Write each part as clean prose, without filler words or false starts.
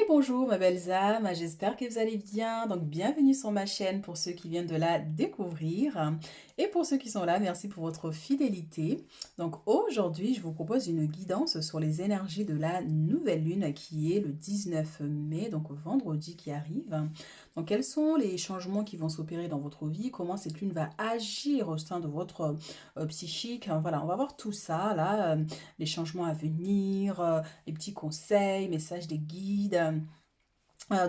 Bonjour ma belles âmes, j'espère que vous allez bien. Donc bienvenue sur ma chaîne pour ceux qui viennent de la découvrir. Et pour ceux qui sont là, merci pour votre fidélité. Donc aujourd'hui, je vous propose une guidance sur les énergies de la nouvelle lune qui est le 19 mai, donc vendredi qui arrive. Donc quels sont les changements qui vont s'opérer dans votre vie, comment cette lune va agir au sein de votre psychique. Voilà, on va voir tout ça là, les changements à venir, les petits conseils, messages des guides.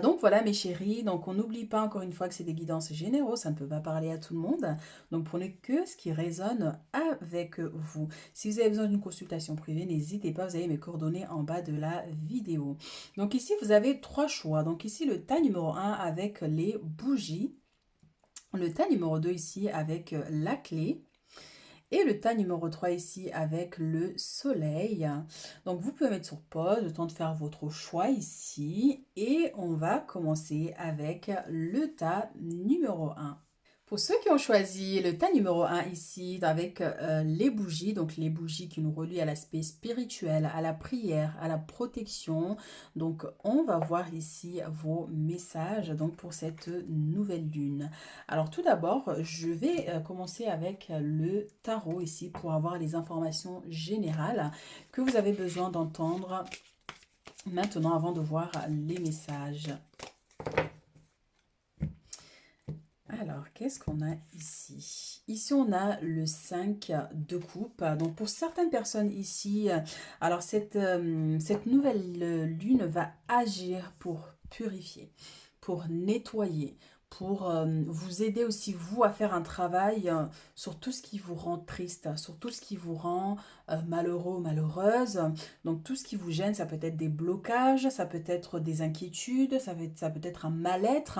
Donc voilà mes chéris, donc on n'oublie pas encore une fois que c'est des guidances généraux, ça ne peut pas parler à tout le monde, donc prenez que ce qui résonne avec vous. Si vous avez besoin d'une consultation privée, n'hésitez pas, vous avez mes coordonnées en bas de la vidéo. Donc ici vous avez trois choix, donc ici le tas numéro un avec les bougies, le tas numéro 2 ici avec la clé, et le tas numéro 3 ici avec le soleil. Donc vous pouvez mettre sur pause, le temps de faire votre choix ici. Et on va commencer avec le tas numéro un. Pour ceux qui ont choisi le tas numéro un ici, avec les bougies, donc les bougies qui nous relient à l'aspect spirituel, à la prière, à la protection. Donc on va voir ici vos messages donc pour cette nouvelle lune. Alors tout d'abord, je vais commencer avec le tarot ici pour avoir les informations générales que vous avez besoin d'entendre maintenant avant de voir les messages. Alors, qu'est-ce qu'on a ici? Ici, on a le 5 de coupe. Donc, pour certaines personnes ici, alors cette nouvelle lune va agir pour purifier, pour nettoyer, pour vous aider aussi, vous, à faire un travail sur tout ce qui vous rend triste, sur tout ce qui vous rend malheureux ou malheureuse. Donc, tout ce qui vous gêne, ça peut être des blocages, ça peut être des inquiétudes, ça peut être un mal-être.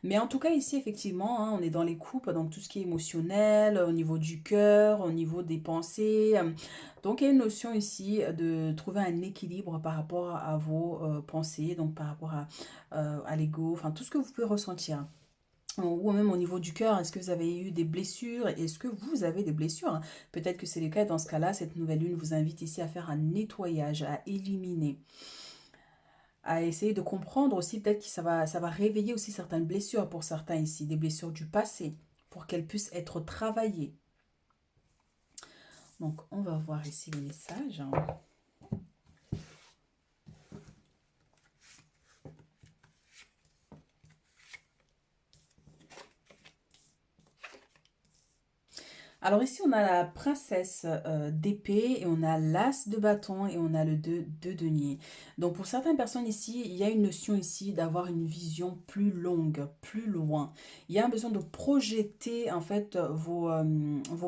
Mais en tout cas, ici, effectivement, hein, on est dans les coupes, donc tout ce qui est émotionnel, au niveau du cœur, au niveau des pensées. Donc, il y a une notion ici de trouver un équilibre par rapport à vos pensées, donc par rapport à l'ego, enfin tout ce que vous pouvez ressentir. Ou même au niveau du cœur, est-ce que vous avez eu des blessures? Est-ce que vous avez des blessures? Peut-être que c'est le cas. Dans ce cas-là, cette nouvelle lune vous invite ici à faire un nettoyage, à éliminer, à essayer de comprendre aussi, peut-être que ça va réveiller aussi certaines blessures pour certains ici, des blessures du passé, pour qu'elles puissent être travaillées. Donc, on va voir ici les messages. Alors ici, on a la princesse d'épée et on a l'as de bâton et on a le 2 de denier. Donc pour certaines personnes ici, il y a une notion ici d'avoir une vision plus longue, plus loin. Il y a un besoin de projeter en fait vos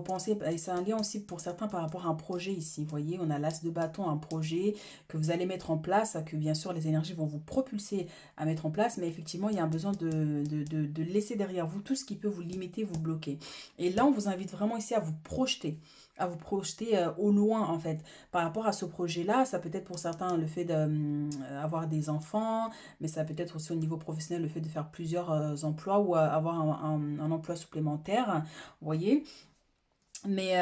pensées. Et c'est un lien aussi pour certains par rapport à un projet ici. Vous voyez, on a l'as de bâton, un projet que vous allez mettre en place, que bien sûr les énergies vont vous propulser à mettre en place. Mais effectivement, il y a un besoin de laisser derrière vous tout ce qui peut vous limiter, vous bloquer. Et là, on vous invite vraiment ici à vous projeter au loin en fait. Par rapport à ce projet-là, ça peut être pour certains le fait d'avoir des enfants, mais ça peut être aussi au niveau professionnel le fait de faire plusieurs emplois ou avoir un emploi supplémentaire, vous voyez. Mais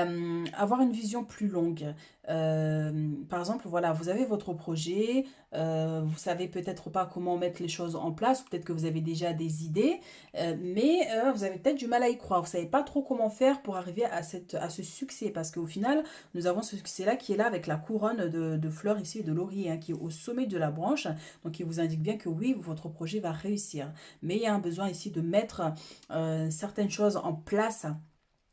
avoir une vision plus longue. Par exemple, voilà, vous avez votre projet, vous savez peut-être pas comment mettre les choses en place, ou peut-être que vous avez déjà des idées, mais vous avez peut-être du mal à y croire. Vous savez pas trop comment faire pour arriver à ce succès, parce qu'au final, nous avons ce succès-là qui est là avec la couronne de fleurs ici, de laurier, hein, qui est au sommet de la branche, donc qui vous indique bien que oui, votre projet va réussir. Mais il y a un besoin ici de mettre certaines choses en place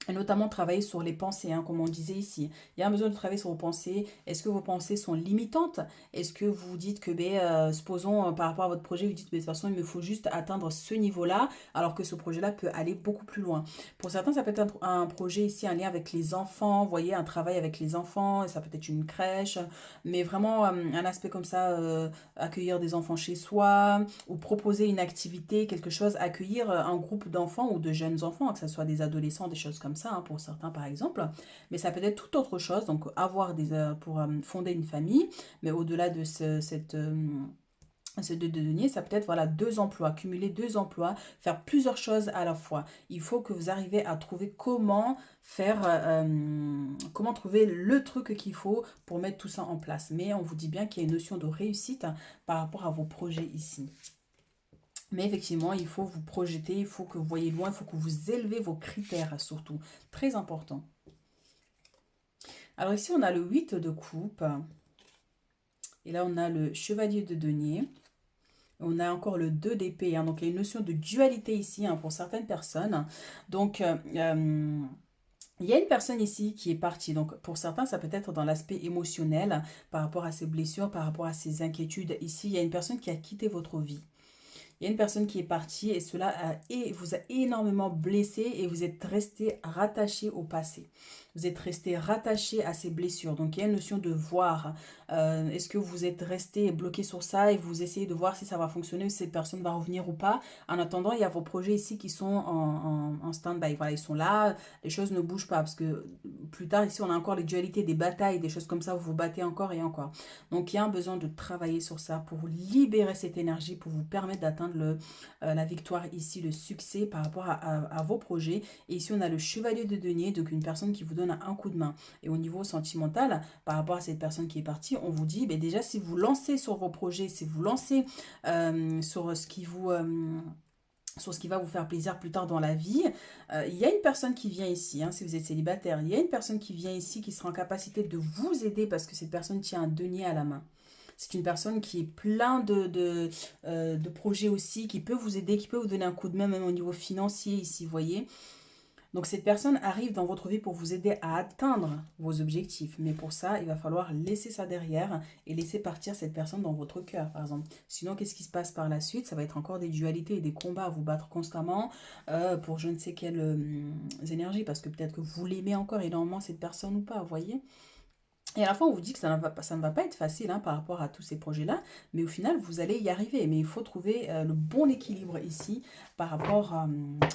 et notamment travailler sur les pensées, hein, comme on disait ici. Il y a un besoin de travailler sur vos pensées. Est-ce que vos pensées sont limitantes? Est-ce que vous dites que, supposons, par rapport à votre projet, vous dites, de toute façon, il me faut juste atteindre ce niveau-là, alors que ce projet-là peut aller beaucoup plus loin. Pour certains, ça peut être un projet ici, un lien avec les enfants, vous voyez, un travail avec les enfants, ça peut être une crèche, mais vraiment un aspect comme ça, accueillir des enfants chez soi, ou proposer une activité, quelque chose, accueillir un groupe d'enfants ou de jeunes enfants, que ce soit des adolescents, des choses comme ça, hein, pour certains par exemple. Mais ça peut être tout autre chose, donc avoir pour fonder une famille, mais au-delà de Ce deux de denier, ça peut être voilà, 2 emplois, cumuler 2 emplois, faire plusieurs choses à la fois. Il faut que vous arrivez à trouver comment faire, comment trouver le truc qu'il faut pour mettre tout ça en place. Mais on vous dit bien qu'il y a une notion de réussite par rapport à vos projets ici. Mais effectivement, il faut vous projeter, il faut que vous voyez loin, il faut que vous élevez vos critères surtout. Très important. Alors ici, on a le 8 de coupe. Et là, on a le chevalier de denier. On a encore le 2 d'épée. Hein, donc, il y a une notion de dualité ici hein, pour certaines personnes. Donc, il y a une personne ici qui est partie. Donc, pour certains, ça peut être dans l'aspect émotionnel par rapport à ses blessures, par rapport à ses inquiétudes. Ici, il y a une personne qui a quitté votre vie. Il y a une personne qui est partie et cela vous a énormément blessé et vous êtes resté rattaché au passé. Vous êtes resté rattaché à ces blessures. Donc il y a une notion de voir. Est-ce que vous êtes resté bloqué sur ça et vous essayez de voir si ça va fonctionner, si cette personne va revenir ou pas. En attendant, il y a vos projets ici qui sont en stand-by. Voilà, ils sont là, les choses ne bougent pas. Parce que plus tard, ici, on a encore les dualités, des batailles, des choses comme ça, vous vous battez encore et encore. Donc il y a un besoin de travailler sur ça pour libérer cette énergie, pour vous permettre d'atteindre la victoire ici, le succès par rapport à vos projets. Et ici, on a le chevalier de denier, donc une personne qui vous donne un coup de main. Et au niveau sentimental, par rapport à cette personne qui est partie, on vous dit, ben déjà, si vous lancez sur vos projets, si vous lancez sur ce qui vous... sur ce qui va vous faire plaisir plus tard dans la vie. Il y a une personne qui vient ici, hein, si vous êtes célibataire, il y a une personne qui vient ici qui sera en capacité de vous aider parce que cette personne tient un denier à la main. C'est une personne qui est plein de projets aussi, qui peut vous aider, qui peut vous donner un coup de main même au niveau financier ici, vous voyez. Donc cette personne arrive dans votre vie pour vous aider à atteindre vos objectifs. Mais pour ça, il va falloir laisser ça derrière et laisser partir cette personne dans votre cœur, par exemple. Sinon, qu'est-ce qui se passe par la suite? Ça va être encore des dualités et des combats à vous battre constamment pour je ne sais quelle énergie. Parce que peut-être que vous l'aimez encore énormément, cette personne ou pas, vous voyez. Et à la fin, on vous dit que ça ne va pas être facile hein, par rapport à tous ces projets-là, mais au final, vous allez y arriver. Mais il faut trouver le bon équilibre ici par rapport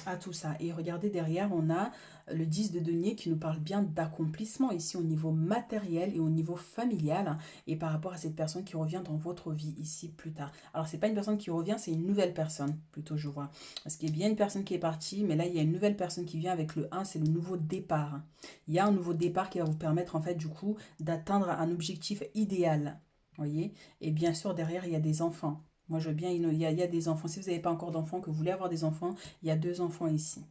à tout ça. Et regardez derrière, on a le 10 de denier qui nous parle bien d'accomplissement ici au niveau matériel et au niveau familial hein, et par rapport à cette personne qui revient dans votre vie ici plus tard. Alors, c'est pas une personne qui revient, c'est une nouvelle personne, plutôt je vois. Parce qu'il y a bien une personne qui est partie, mais là, il y a une nouvelle personne qui vient avec le 1, c'est le nouveau départ. Il y a un nouveau départ qui va vous permettre en fait du coup d'atteindre un objectif idéal. Voyez. Et bien sûr, derrière, il y a des enfants. Moi, je veux bien, il y a des enfants. Si vous n'avez pas encore d'enfants, que vous voulez avoir des enfants, il y a 2 enfants ici.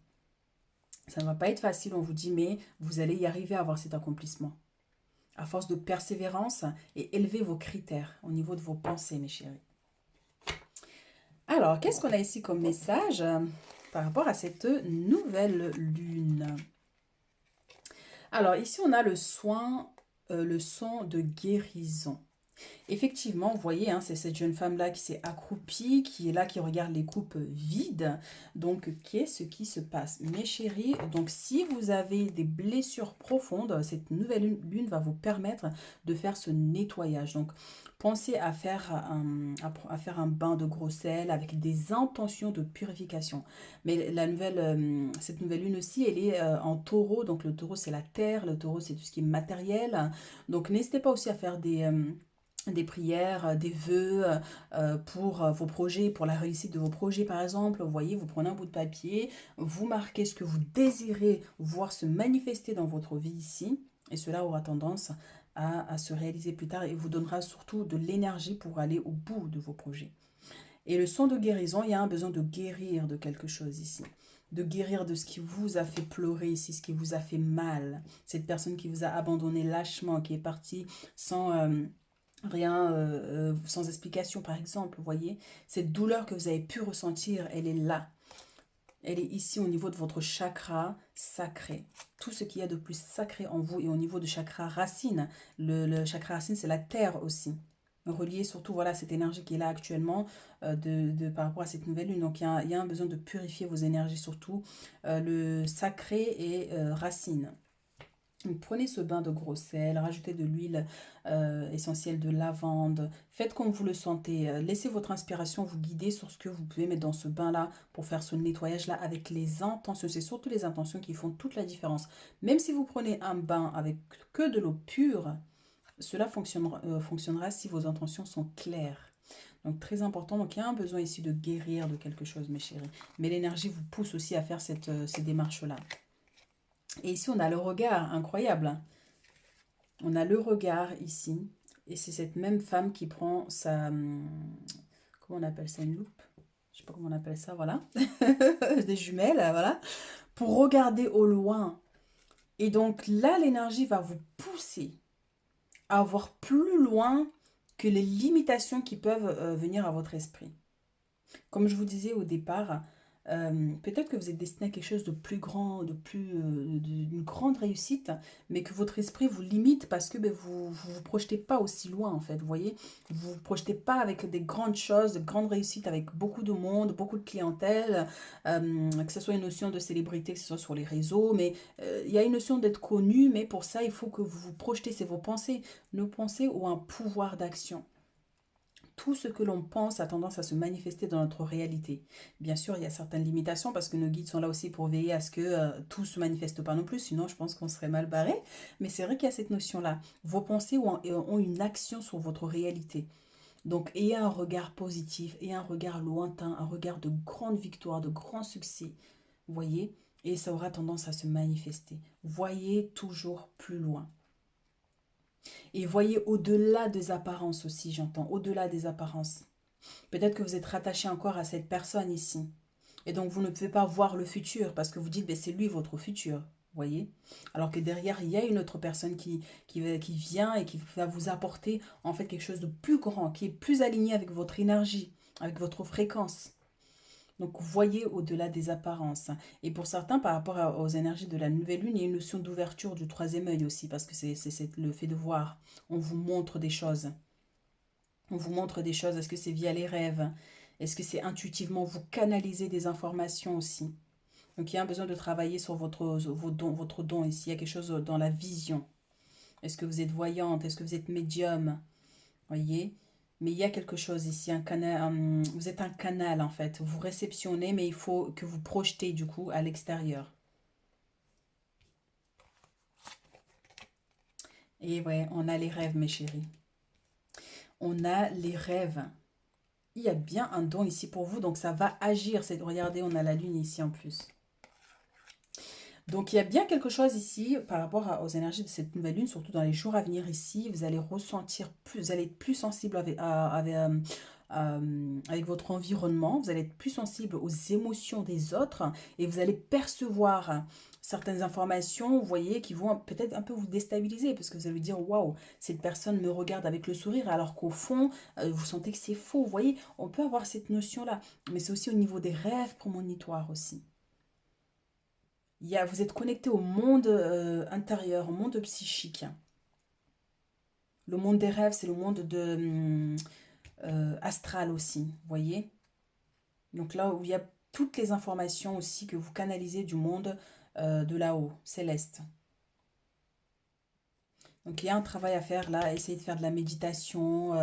Ça ne va pas être facile, on vous dit, mais vous allez y arriver à avoir cet accomplissement. À force de persévérance et élever vos critères au niveau de vos pensées, mes chéris. Alors, qu'est-ce qu'on a ici comme message par rapport à cette nouvelle lune? Alors, ici, on a le son de guérison. Effectivement, vous voyez, hein, c'est cette jeune femme-là qui s'est accroupie, qui est là, qui regarde les coupes vides. Donc, qu'est-ce qui se passe? Mes chéris, donc si vous avez des blessures profondes, cette nouvelle lune va vous permettre de faire ce nettoyage. Donc, pensez à faire un bain de gros sel avec des intentions de purification. Mais cette nouvelle lune aussi, elle est en taureau. Donc, le taureau, c'est la terre. Le taureau, c'est tout ce qui est matériel. Donc, n'hésitez pas aussi à faire des prières, des vœux pour vos projets, pour la réussite de vos projets par exemple. Vous voyez, vous prenez un bout de papier, vous marquez ce que vous désirez voir se manifester dans votre vie ici, et cela aura tendance à se réaliser plus tard et vous donnera surtout de l'énergie pour aller au bout de vos projets. Et le son de guérison, il y a un besoin de guérir de quelque chose ici. De guérir de ce qui vous a fait pleurer ici, ce qui vous a fait mal. Cette personne qui vous a abandonné lâchement, qui est partie sans... rien sans explication par exemple, vous voyez. Cette douleur que vous avez pu ressentir, elle est là. Elle est ici au niveau de votre chakra sacré. Tout ce qu'il y a de plus sacré en vous et au niveau du chakra racine. Le chakra racine, c'est la terre aussi. Relié surtout, voilà, cette énergie qui est là actuellement par rapport à cette nouvelle lune. Donc, il y a un besoin de purifier vos énergies surtout. Le sacré et racine. Donc, prenez ce bain de gros sel, rajoutez de l'huile essentielle de lavande, faites comme vous le sentez, laissez votre inspiration vous guider sur ce que vous pouvez mettre dans ce bain-là pour faire ce nettoyage-là avec les intentions. C'est surtout les intentions qui font toute la différence. Même si vous prenez un bain avec que de l'eau pure, cela fonctionnera si vos intentions sont claires. Donc très important. Donc il y a un besoin ici de guérir de quelque chose, mes chéris. Mais l'énergie vous pousse aussi à faire ces démarches-là. Et ici, on a le regard, incroyable, hein. On a le regard ici. Et c'est cette même femme qui prend sa... comment on appelle ça, une loupe? Je sais pas comment on appelle ça, voilà. Des jumelles, voilà. Pour regarder au loin. Et donc là, l'énergie va vous pousser à voir plus loin que les limitations qui peuvent venir à votre esprit. Comme je vous disais au départ, peut-être que vous êtes destiné à quelque chose de plus grand, d'une grande réussite, mais que votre esprit vous limite parce que ben, vous ne vous projetez pas aussi loin, en fait, vous voyez. Vous ne vous projetez pas avec des grandes choses, de grandes réussites, avec beaucoup de monde, beaucoup de clientèle, que ce soit une notion de célébrité, que ce soit sur les réseaux, mais il y a une notion d'être connu, mais pour ça, il faut que vous vous projetez, c'est vos pensées. Nos pensées ont un pouvoir d'action. Tout ce que l'on pense a tendance à se manifester dans notre réalité. Bien sûr, il y a certaines limitations parce que nos guides sont là aussi pour veiller à ce que tout ne se manifeste pas non plus, sinon je pense qu'on serait mal barré. Mais c'est vrai qu'il y a cette notion-là. Vos pensées ont une action sur votre réalité. Donc, ayez un regard positif, ayez un regard lointain, un regard de grande victoire, de grand succès. Vous voyez? Et ça aura tendance à se manifester. Voyez toujours plus loin. Et voyez au-delà des apparences aussi, j'entends, au-delà des apparences. Peut-être que vous êtes rattaché encore à cette personne ici. Et donc, vous ne pouvez pas voir le futur parce que vous dites, ben, c'est lui votre futur. Voyez. Alors que derrière, il y a une autre personne qui vient et qui va vous apporter en fait quelque chose de plus grand, qui est plus aligné avec votre énergie, avec votre fréquence. Donc, voyez au-delà des apparences. Et pour certains, par rapport aux énergies de la nouvelle lune, il y a une notion d'ouverture du troisième œil aussi, parce que c'est le fait de voir. On vous montre des choses. On vous montre des choses. Est-ce que c'est via les rêves? Est-ce que c'est intuitivement vous canalisez des informations aussi? Donc, il y a un besoin de travailler sur votre don ici. Il y a quelque chose dans la vision. Est-ce que vous êtes voyante? Est-ce que vous êtes médium? Voyez? Mais il y a quelque chose ici, un canal, vous êtes un canal en fait. Vous réceptionnez, mais il faut que vous projetez du coup à l'extérieur. Et ouais, on a les rêves, mes chéris. On a les rêves. Il y a bien un don ici pour vous, donc ça va agir. Regardez, on a la lune ici en plus. Donc il y a bien quelque chose ici par rapport aux énergies de cette nouvelle lune, surtout dans les jours à venir ici. Vous allez ressentir plus, vous allez être plus sensible avec votre environnement, vous allez être plus sensible aux émotions des autres et vous allez percevoir certaines informations, vous voyez, qui vont peut-être un peu vous déstabiliser parce que vous allez dire waouh, cette personne me regarde avec le sourire alors qu'au fond, vous sentez que c'est faux. Vous voyez, on peut avoir cette notion-là, mais c'est aussi au niveau des rêves prémonitoires aussi. Vous êtes connecté au monde intérieur, au monde psychique. Le monde des rêves, c'est le monde astral aussi, vous voyez. Donc là où il y a toutes les informations aussi que vous canalisez du monde de là-haut, céleste. Donc il y a un travail à faire là, essayer de faire de la méditation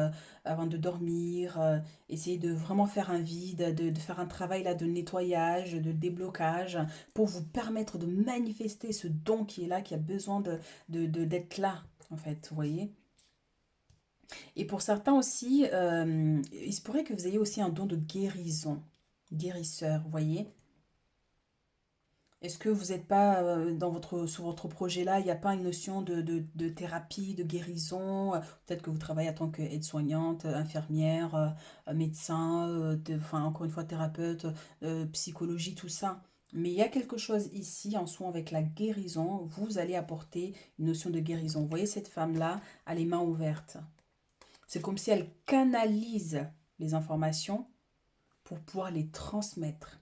avant de dormir, essayer de vraiment faire un vide, de faire un travail là de nettoyage, de déblocage, pour vous permettre de manifester ce don qui est là, qui a besoin d'être là, en fait, vous voyez. Et pour certains aussi, il se pourrait que vous ayez aussi un don de guérison, guérisseur, vous voyez. Est-ce que vous n'êtes pas, sur votre projet-là, il n'y a pas une notion de thérapie, de guérison? Peut-être que vous travaillez en tant qu'aide-soignante, infirmière, médecin, enfin, encore une fois, thérapeute, psychologie, tout ça. Mais il y a quelque chose ici, en soi, avec la guérison. Vous allez apporter une notion de guérison. Vous voyez cette femme-là, a les mains ouvertes. C'est comme si elle canalise les informations pour pouvoir les transmettre.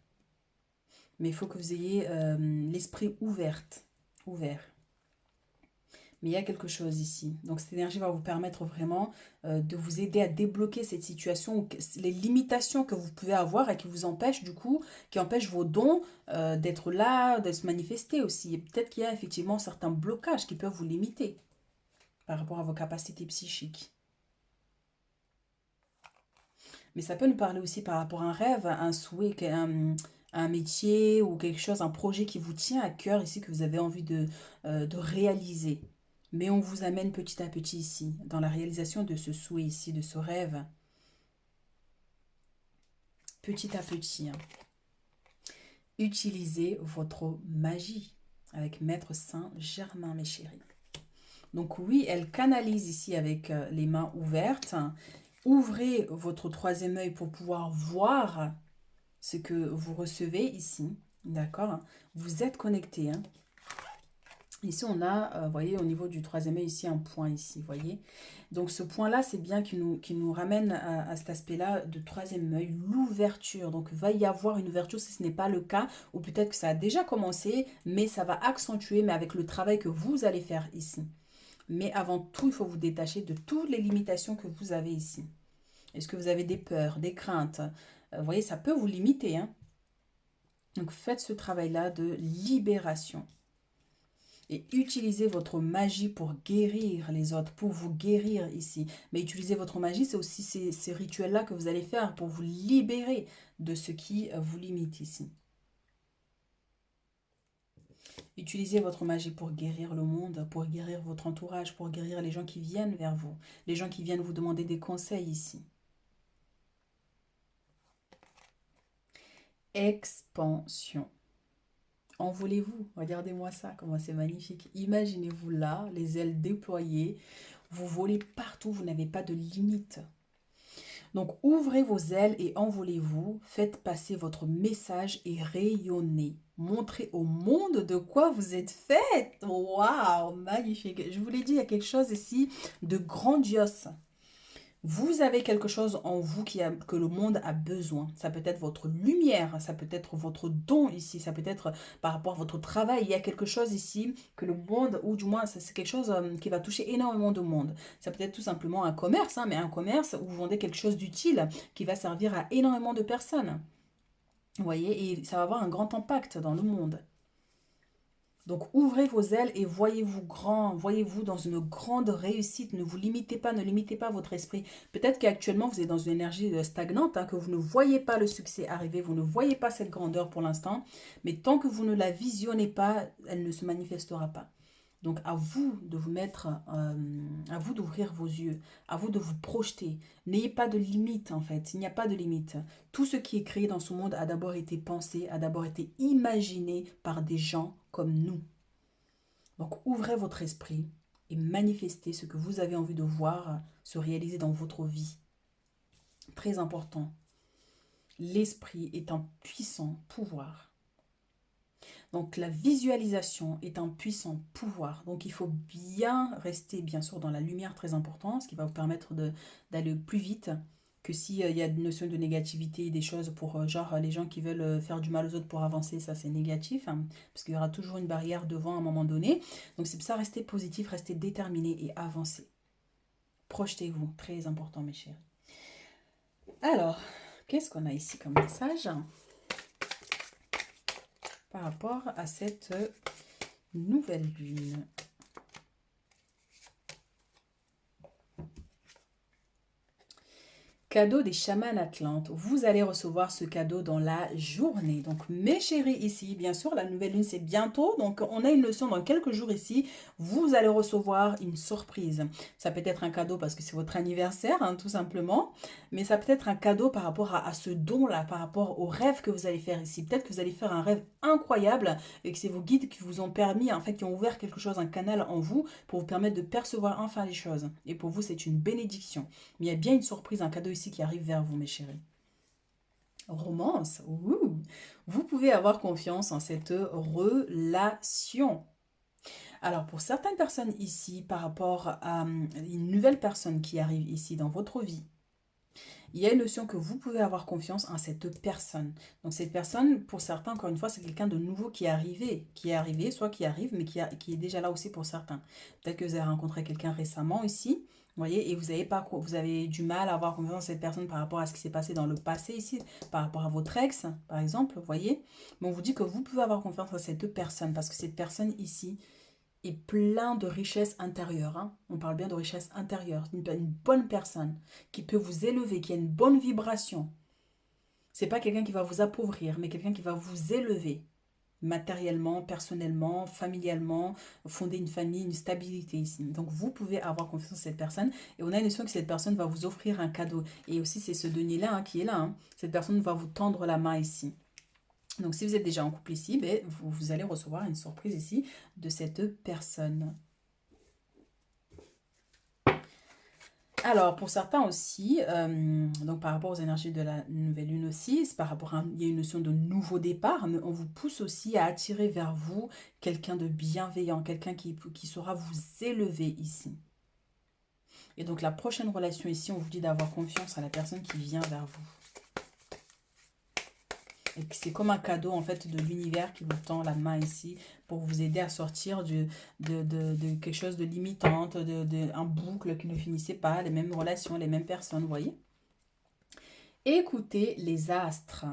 Mais il faut que vous ayez l'esprit ouvert. Mais il y a quelque chose ici. Donc cette énergie va vous permettre vraiment de vous aider à débloquer cette situation, les limitations que vous pouvez avoir et qui vous empêchent du coup, qui empêchent vos dons d'être là, de se manifester aussi. Et peut-être qu'il y a effectivement certains blocages qui peuvent vous limiter par rapport à vos capacités psychiques. Mais ça peut nous parler aussi par rapport à un rêve, un souhait, un métier ou quelque chose, un projet qui vous tient à cœur ici, que vous avez envie de réaliser. Mais on vous amène petit à petit ici, dans la réalisation de ce souhait ici, de ce rêve. petit à petit. Hein. Utilisez votre magie avec Maître Saint-Germain, mes chéris. Donc oui, elle canalise ici avec les mains ouvertes. Ouvrez votre troisième œil pour pouvoir voir ce que vous recevez ici. D'accord? Vous êtes connecté. Hein? Ici, on a, vous voyez, au niveau du troisième œil, ici, un point ici, vous voyez. Donc, ce point-là, c'est bien qu'il nous ramène à cet aspect-là de troisième œil, l'ouverture. Donc, il va y avoir une ouverture si ce n'est pas le cas, ou peut-être que ça a déjà commencé, mais ça va accentuer, mais avec le travail que vous allez faire ici. Mais avant tout, il faut vous détacher de toutes les limitations que vous avez ici. Est-ce que vous avez des peurs, des craintes? Vous voyez, ça peut vous limiter. Hein? Donc, faites ce travail-là de libération. Et utilisez votre magie pour guérir les autres, pour vous guérir ici. Mais utilisez votre magie, c'est aussi ces rituels-là que vous allez faire pour vous libérer de ce qui vous limite ici. Utilisez votre magie pour guérir le monde, pour guérir votre entourage, pour guérir les gens qui viennent vers vous, les gens qui viennent vous demander des conseils ici. Expansion. Envolez-vous, regardez-moi ça, comment c'est magnifique. Imaginez-vous là, les ailes déployées, vous volez partout, vous n'avez pas de limite. Donc ouvrez vos ailes et envolez-vous, faites passer votre message et rayonnez. Montrez au monde de quoi vous êtes faite. Waouh, magnifique. Je vous l'ai dit, il y a quelque chose ici de grandiose. Vous avez quelque chose en vous que le monde a besoin. Ça peut être votre lumière, ça peut être votre don ici, ça peut être par rapport à votre travail. Il y a quelque chose ici que le monde, ou du moins c'est quelque chose qui va toucher énormément de monde. Ça peut être tout simplement un commerce, hein, mais un commerce où vous vendez quelque chose d'utile qui va servir à énormément de personnes. Vous voyez, et ça va avoir un grand impact dans le monde. Donc ouvrez vos ailes et voyez-vous grand, voyez-vous dans une grande réussite. Ne vous limitez pas, ne limitez pas votre esprit. Peut-être qu'actuellement vous êtes dans une énergie stagnante, hein, que vous ne voyez pas le succès arriver, vous ne voyez pas cette grandeur pour l'instant. Mais tant que vous ne la visionnez pas, elle ne se manifestera pas. Donc à vous de vous mettre, à vous d'ouvrir vos yeux, à vous de vous projeter. N'ayez pas de limite en fait, il n'y a pas de limite. Tout ce qui est créé dans ce monde a d'abord été pensé, a d'abord été imaginé par des gens comme nous. Donc ouvrez votre esprit et manifestez ce que vous avez envie de voir se réaliser dans votre vie. Très important. L'esprit est un puissant pouvoir. Donc la visualisation est un puissant pouvoir. Donc il faut bien rester bien sûr dans la lumière, très important, ce qui va vous permettre d'aller plus vite que s'il y a une notion de négativité, des choses pour genre les gens qui veulent faire du mal aux autres pour avancer, ça c'est négatif, hein, parce qu'il y aura toujours une barrière devant à un moment donné. Donc c'est pour ça, restez positif, restez déterminé et avancez. Projetez-vous, très important mes chéris. Alors, qu'est-ce qu'on a ici comme message par rapport à cette nouvelle lune? Cadeau des chamans atlantes. Vous allez recevoir ce cadeau dans la journée. Donc mes chéris ici, bien sûr, la nouvelle lune c'est bientôt. Donc on a une notion dans quelques jours ici. Vous allez recevoir une surprise. Ça peut être un cadeau parce que c'est votre anniversaire, hein, tout simplement. Mais ça peut être un cadeau par rapport à ce don-là, par rapport au rêve que vous allez faire ici. Peut-être que vous allez faire un rêve incroyable et que c'est vos guides qui vous ont permis, en fait, qui ont ouvert quelque chose, un canal en vous pour vous permettre de percevoir enfin les choses. Et pour vous, c'est une bénédiction. Mais il y a bien une surprise, un cadeau ici qui arrive vers vous, mes chéris. Romance, vous pouvez avoir confiance en cette relation. Alors, pour certaines personnes ici, par rapport à une nouvelle personne qui arrive ici dans votre vie, il y a une notion que vous pouvez avoir confiance en cette personne. Donc, cette personne, pour certains, encore une fois, c'est quelqu'un de nouveau qui est arrivé, soit qui arrive, mais qui est déjà là aussi pour certains. Peut-être que vous avez rencontré quelqu'un récemment ici, vous voyez, et vous avez du mal à avoir confiance en cette personne par rapport à ce qui s'est passé dans le passé ici, par rapport à votre ex, par exemple, vous voyez. Mais on vous dit que vous pouvez avoir confiance en cette personne, parce que cette personne ici est plein de richesse intérieure. Hein. On parle bien de richesse intérieure. Une bonne personne qui peut vous élever, qui a une bonne vibration. C'est pas quelqu'un qui va vous appauvrir, mais quelqu'un qui va vous élever. matériellement, personnellement, familialement, fonder une famille, une stabilité ici. Donc vous pouvez avoir confiance en cette personne et on a une notion que cette personne va vous offrir un cadeau. Et aussi c'est ce denier-là qui est là. Cette personne va vous tendre la main ici. Donc si vous êtes déjà en couple ici, ben, vous allez recevoir une surprise ici de cette personne. Alors, pour certains aussi, donc par rapport aux énergies de la nouvelle lune aussi, c'est par rapport à, il y a une notion de nouveau départ, mais on vous pousse aussi à attirer vers vous quelqu'un de bienveillant, quelqu'un qui saura vous élever ici. Et donc la prochaine relation ici, on vous dit d'avoir confiance à la personne qui vient vers vous. Et c'est comme un cadeau en fait de l'univers qui vous tend la main ici pour vous aider à sortir de quelque chose de limitante, un boucle qui ne finissait pas, les mêmes relations, les mêmes personnes, vous voyez. Écoutez les astres.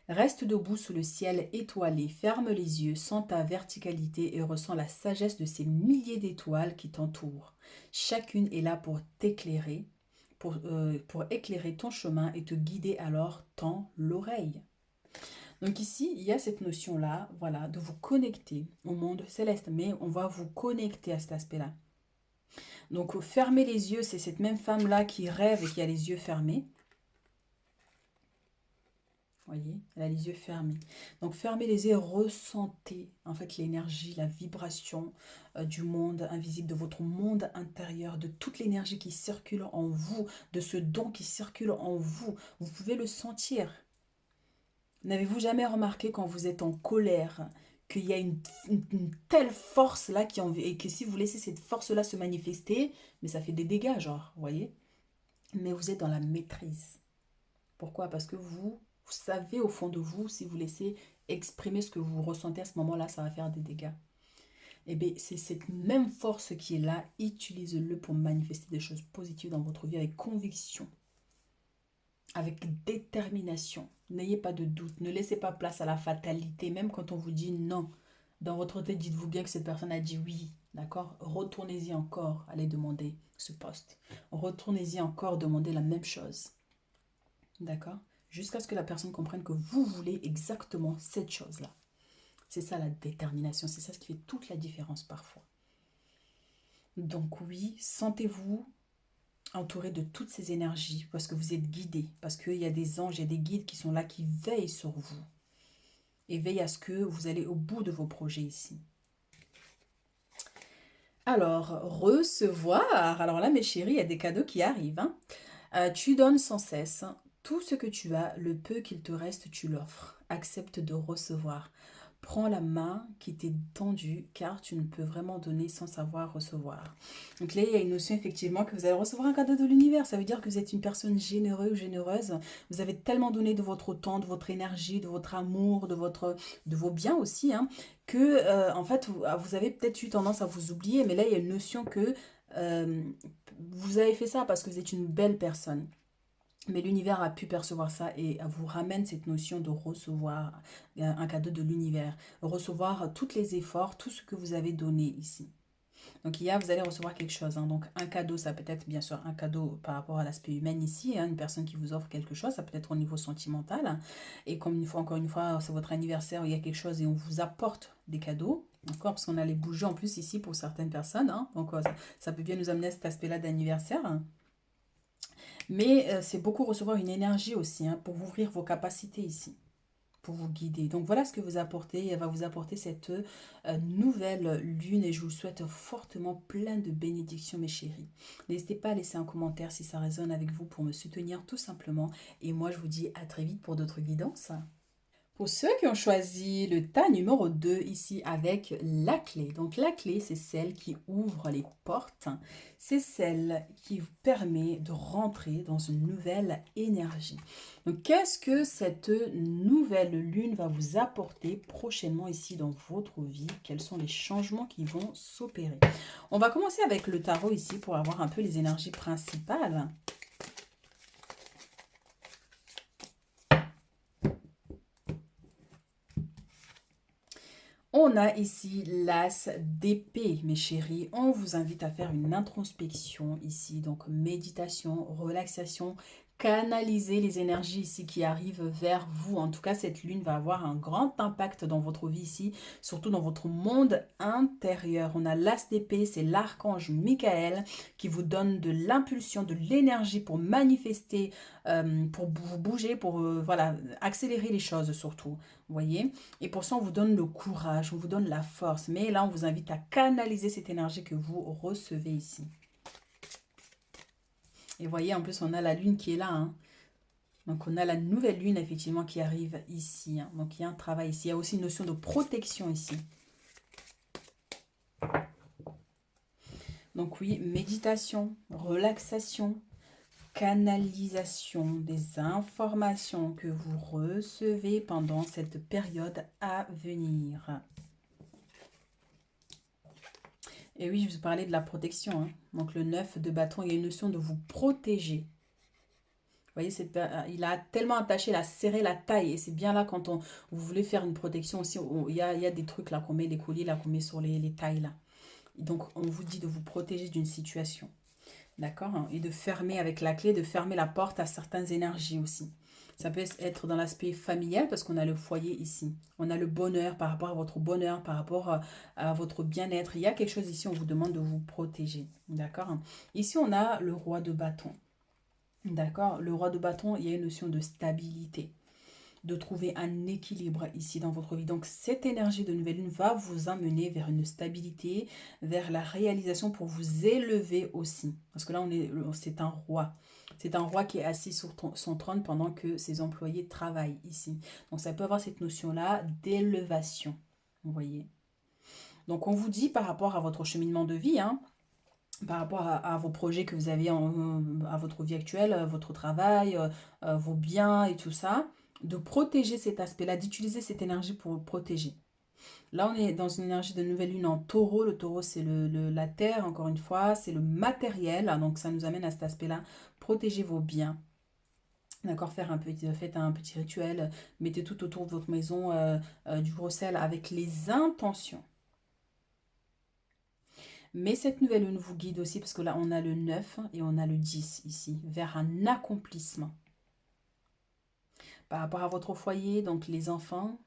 Reste debout sous le ciel étoilé, ferme les yeux, sens ta verticalité et ressens la sagesse de ces milliers d'étoiles qui t'entourent. Chacune est là pour t'éclairer, pour éclairer ton chemin et te guider, alors tends l'oreille. Donc ici, il y a cette notion-là, voilà, de vous connecter au monde céleste, mais on va vous connecter à cet aspect-là. Donc fermer les yeux, c'est cette même femme-là qui rêve et qui a les yeux fermés. Vous voyez, elle a les yeux fermés. Donc fermez les yeux, ressentez en fait l'énergie, la vibration du monde invisible, de votre monde intérieur, de toute l'énergie qui circule en vous, de ce don qui circule en vous. Vous pouvez le sentir. N'avez-vous jamais remarqué quand vous êtes en colère qu'il y a une telle force là et que si vous laissez cette force là se manifester, mais ça fait des dégâts genre, vous voyez? Mais vous êtes dans la maîtrise. Pourquoi? Parce que vous savez au fond de vous, si vous laissez exprimer ce que vous ressentez à ce moment-là, ça va faire des dégâts. Eh bien, c'est cette même force qui est là, utilisez-le pour manifester des choses positives dans votre vie avec conviction, avec détermination. N'ayez pas de doute, ne laissez pas place à la fatalité, même quand on vous dit non. Dans votre tête, dites-vous bien que cette personne a dit oui, d'accord? Retournez-y encore, allez demander ce poste. Retournez-y encore, demandez la même chose. D'accord? Jusqu'à ce que la personne comprenne que vous voulez exactement cette chose-là. C'est ça la détermination, c'est ça ce qui fait toute la différence parfois. Donc oui, sentez-vous entouré de toutes ces énergies parce que vous êtes guidé, parce qu'il y a des anges, il y a des guides qui sont là, qui veillent sur vous et veillent à ce que vous allez au bout de vos projets ici. Alors, recevoir. Alors là, mes chéris, il y a des cadeaux qui arrivent. Tu donnes sans cesse. Tout ce que tu as, le peu qu'il te reste, tu l'offres. Accepte de recevoir. Prends la main qui t'est tendue, car tu ne peux vraiment donner sans savoir recevoir. Donc là, il y a une notion effectivement que vous allez recevoir un cadeau de l'univers. Ça veut dire que vous êtes une personne généreuse ou généreuse. Vous avez tellement donné de votre temps, de votre énergie, de votre amour, de vos biens aussi, que en fait, vous avez peut-être eu tendance à vous oublier. Mais là, il y a une notion que euh, vous avez fait ça parce que vous êtes une belle personne. Mais l'univers a pu percevoir ça et vous ramène cette notion de recevoir un cadeau de l'univers. Recevoir tous les efforts, tout ce que vous avez donné ici. Donc vous allez recevoir quelque chose. Donc un cadeau, ça peut être bien sûr un cadeau par rapport à l'aspect humain ici. Une personne qui vous offre quelque chose, ça peut être au niveau sentimental. Et comme encore une fois, c'est votre anniversaire, il y a quelque chose et on vous apporte des cadeaux. D'accord? Parce qu'on a les bougies en plus ici pour certaines personnes. Donc ça peut bien nous amener à cet aspect-là d'anniversaire. Mais c'est beaucoup recevoir une énergie aussi pour ouvrir vos capacités ici, pour vous guider. Donc voilà ce que vous apportez. Elle va vous apporter cette nouvelle lune et je vous souhaite fortement plein de bénédictions mes chéris. N'hésitez pas à laisser un commentaire si ça résonne avec vous pour me soutenir tout simplement. Et moi je vous dis à très vite pour d'autres guidances. Pour ceux qui ont choisi le tas numéro 2 ici avec la clé. Donc la clé, c'est celle qui ouvre les portes. C'est celle qui vous permet de rentrer dans une nouvelle énergie. Donc qu'est-ce que cette nouvelle lune va vous apporter prochainement ici dans votre vie? Quels sont les changements qui vont s'opérer? On va commencer avec le tarot ici pour avoir un peu les énergies principales. On a ici l'as d'épée, mes chéris. On vous invite à faire une introspection ici. Donc, méditation, relaxation, canaliser les énergies ici qui arrivent vers vous. En tout cas, cette lune va avoir un grand impact dans votre vie ici, surtout dans votre monde intérieur. On a l'as d'épée, c'est l'archange Michael qui vous donne de l'impulsion, de l'énergie pour manifester, pour vous bouger, pour voilà, accélérer les choses surtout. Vous voyez? Et pour ça, on vous donne le courage, on vous donne la force. Mais là, on vous invite à canaliser cette énergie que vous recevez ici. Et voyez, en plus, on a la lune qui est là. Hein. Donc, on a la nouvelle lune, effectivement, qui arrive ici. Hein. Donc, il y a un travail ici. Il y a aussi une notion de protection ici. Donc, oui, méditation, relaxation, canalisation des informations que vous recevez pendant cette période à venir. Et oui, je vous parlais de la protection. Hein. Donc, le 9 de bâton, il y a une notion de vous protéger. Vous voyez, il a tellement attaché, il a serré la taille. Et c'est bien là quand vous voulez faire une protection aussi. Il y a des trucs là qu'on met, les colliers là qu'on met sur les tailles là. Donc, on vous dit de vous protéger d'une situation. D'accord? Hein. Et de fermer avec la clé, de fermer la porte à certaines énergies aussi. Ça peut être dans l'aspect familial parce qu'on a le foyer ici. On a le bonheur par rapport à votre bonheur, par rapport à votre bien-être. Il y a quelque chose ici, on vous demande de vous protéger. D'accord? Ici, on a le roi de bâton. D'accord? Le roi de bâton, il y a une notion de stabilité, de trouver un équilibre ici dans votre vie. Donc, cette énergie de nouvelle lune va vous amener vers une stabilité, vers la réalisation pour vous élever aussi. Parce que là, c'est un roi. C'est un roi qui est assis sur son trône pendant que ses employés travaillent ici. Donc, ça peut avoir cette notion-là d'élévation. Vous voyez? Donc, on vous dit par rapport à votre cheminement de vie, hein, par rapport à vos projets que vous avez à votre vie actuelle, votre travail, vos biens et tout ça, de protéger cet aspect-là, d'utiliser cette énergie pour protéger. Là, on est dans une énergie de nouvelle lune en taureau. Le taureau, c'est la terre, encore une fois, c'est le matériel. Donc, ça nous amène à cet aspect-là. Protégez vos biens. D'accord, faites un petit rituel. Mettez tout autour de votre maison du gros sel avec les intentions. Mais cette nouvelle lune vous guide aussi parce que là, on a le 9 et on a le 10 ici, vers un accomplissement. Par rapport à votre foyer, donc les enfants,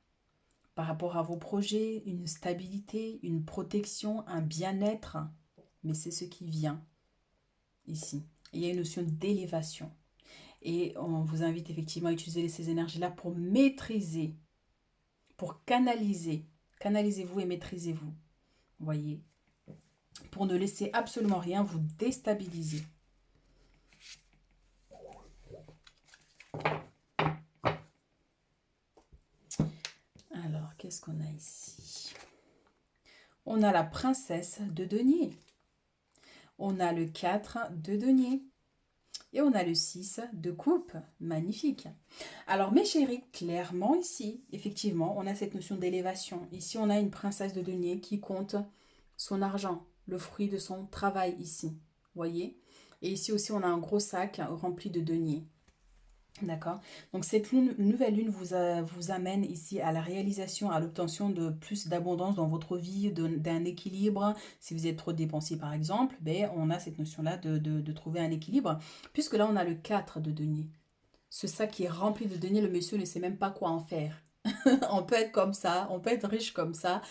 par rapport à vos projets, une stabilité, une protection, un bien-être. Mais c'est ce qui vient ici. Il y a une notion d'élévation. Et on vous invite effectivement à utiliser ces énergies-là pour maîtriser, pour canaliser. Canalisez-vous et maîtrisez-vous. Voyez, pour ne laisser absolument rien vous déstabiliser. Alors, qu'est-ce qu'on a ici? On a la princesse de denier. On a le 4 de denier. Et on a le 6 de coupe. Magnifique. Alors, mes chéris, clairement ici, effectivement, on a cette notion d'élévation. Ici, on a une princesse de denier qui compte son argent, le fruit de son travail ici. Voyez? Et ici aussi, on a un gros sac rempli de deniers. D'accord. Donc cette nouvelle lune vous amène ici à la réalisation, à l'obtention de plus d'abondance dans votre vie, d'un équilibre. Si vous êtes trop dépensier par exemple, ben, on a cette notion-là de trouver un équilibre. Puisque là on a le 4 de denier. Ce sac qui est rempli de deniers, le monsieur ne sait même pas quoi en faire. On peut être comme ça, on peut être riche comme ça.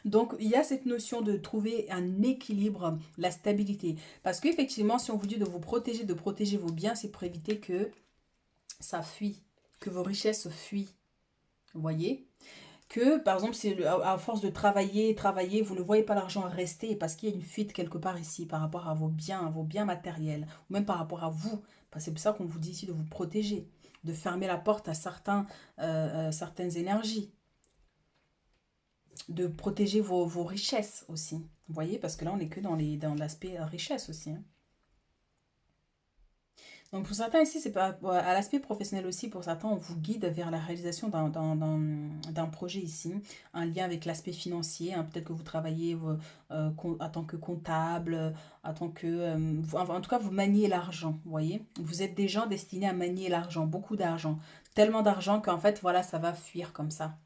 Donc, il y a cette notion de trouver un équilibre, la stabilité. Parce qu'effectivement, si on vous dit de vous protéger, de protéger vos biens, c'est pour éviter que ça fuit, que vos richesses fuient. Vous voyez? Que, par exemple, si à force de travailler, vous ne voyez pas l'argent rester parce qu'il y a une fuite quelque part ici par rapport à vos biens matériels, ou même par rapport à vous. C'est pour ça qu'on vous dit ici de vous protéger, de fermer la porte à certaines énergies, de protéger vos richesses aussi. Vous voyez, parce que là, on n'est que dans l'aspect richesse aussi. Hein. Donc, pour certains ici, c'est pas à l'aspect professionnel aussi. Pour certains, on vous guide vers la réalisation d'un projet ici, un lien avec l'aspect financier. Hein. Peut-être que vous travaillez en tant que comptable, en tant que... en tout cas, vous maniez l'argent, vous voyez. Vous êtes des gens destinés à manier l'argent, beaucoup d'argent. Tellement d'argent qu'en fait, voilà, ça va fuir comme ça.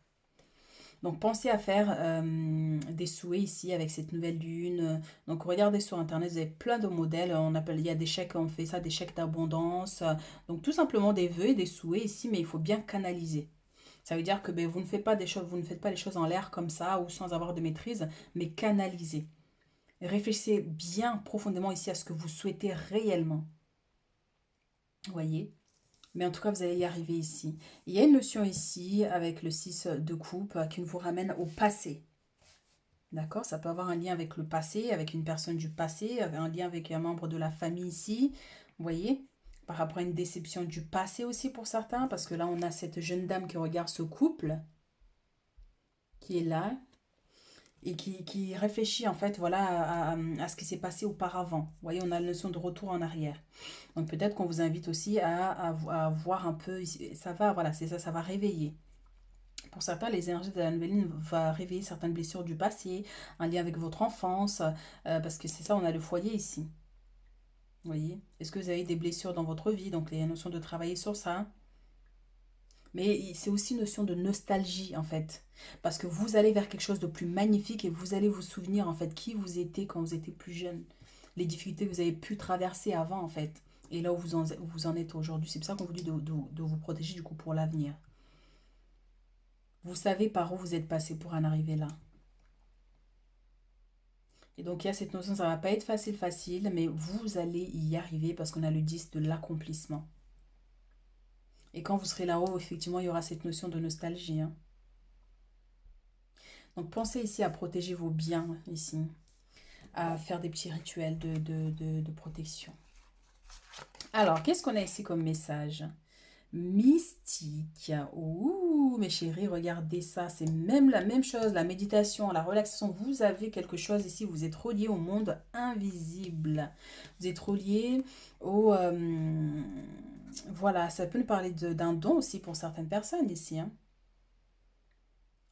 Donc pensez à faire des souhaits ici avec cette nouvelle lune. Donc regardez sur internet, vous avez plein de modèles. On appelle, il y a des chèques, on fait ça, des chèques d'abondance. Donc tout simplement des vœux et des souhaits ici, mais il faut bien canaliser. Ça veut dire que ben, vous ne faites pas des choses, vous ne faites pas les choses en l'air comme ça ou sans avoir de maîtrise, mais canalisez. Réfléchissez bien profondément ici à ce que vous souhaitez réellement. Vous voyez? Mais en tout cas, vous allez y arriver ici. Il y a une notion ici avec le 6 de coupe qui vous ramène au passé. D'accord? Ça peut avoir un lien avec le passé, avec une personne du passé, un lien avec un membre de la famille ici. Vous voyez? Par rapport à une déception du passé aussi pour certains, parce que là, on a cette jeune dame qui regarde ce couple qui est là et qui réfléchit en fait voilà à ce qui s'est passé auparavant. Vous voyez, on a la notion de retour en arrière. Donc peut-être qu'on vous invite aussi à voir un peu, ça va, voilà, c'est ça, ça va réveiller. Pour certains, les énergies de la nouvelle lune vont réveiller certaines blessures du passé, un lien avec votre enfance, parce que c'est ça, on a le foyer ici. Vous voyez? Est-ce que vous avez des blessures dans votre vie? Donc, il y a une notion de travailler sur ça. Mais c'est aussi une notion de nostalgie, en fait. Parce que vous allez vers quelque chose de plus magnifique et vous allez vous souvenir, en fait, qui vous étiez quand vous étiez plus jeune. Les difficultés que vous avez pu traverser avant, en fait. Et là où vous en êtes aujourd'hui. C'est pour ça qu'on vous dit de vous protéger, du coup, pour l'avenir. Vous savez par où vous êtes passé pour en arriver là. Et donc, il y a cette notion, ça ne va pas être facile, mais vous allez y arriver parce qu'on a le 10 de l'accomplissement. Et quand vous serez là-haut, effectivement, il y aura cette notion de nostalgie, hein. Donc, pensez ici à protéger vos biens, ici, à faire des petits rituels de protection. Alors, qu'est-ce qu'on a ici comme message? Mystique. Ouh, mes chéris, regardez ça. C'est même la même chose, la méditation, la relaxation. Vous avez quelque chose ici. Vous êtes relié au monde invisible. Vous êtes relié au... voilà, ça peut nous parler d'un don aussi pour certaines personnes ici, hein.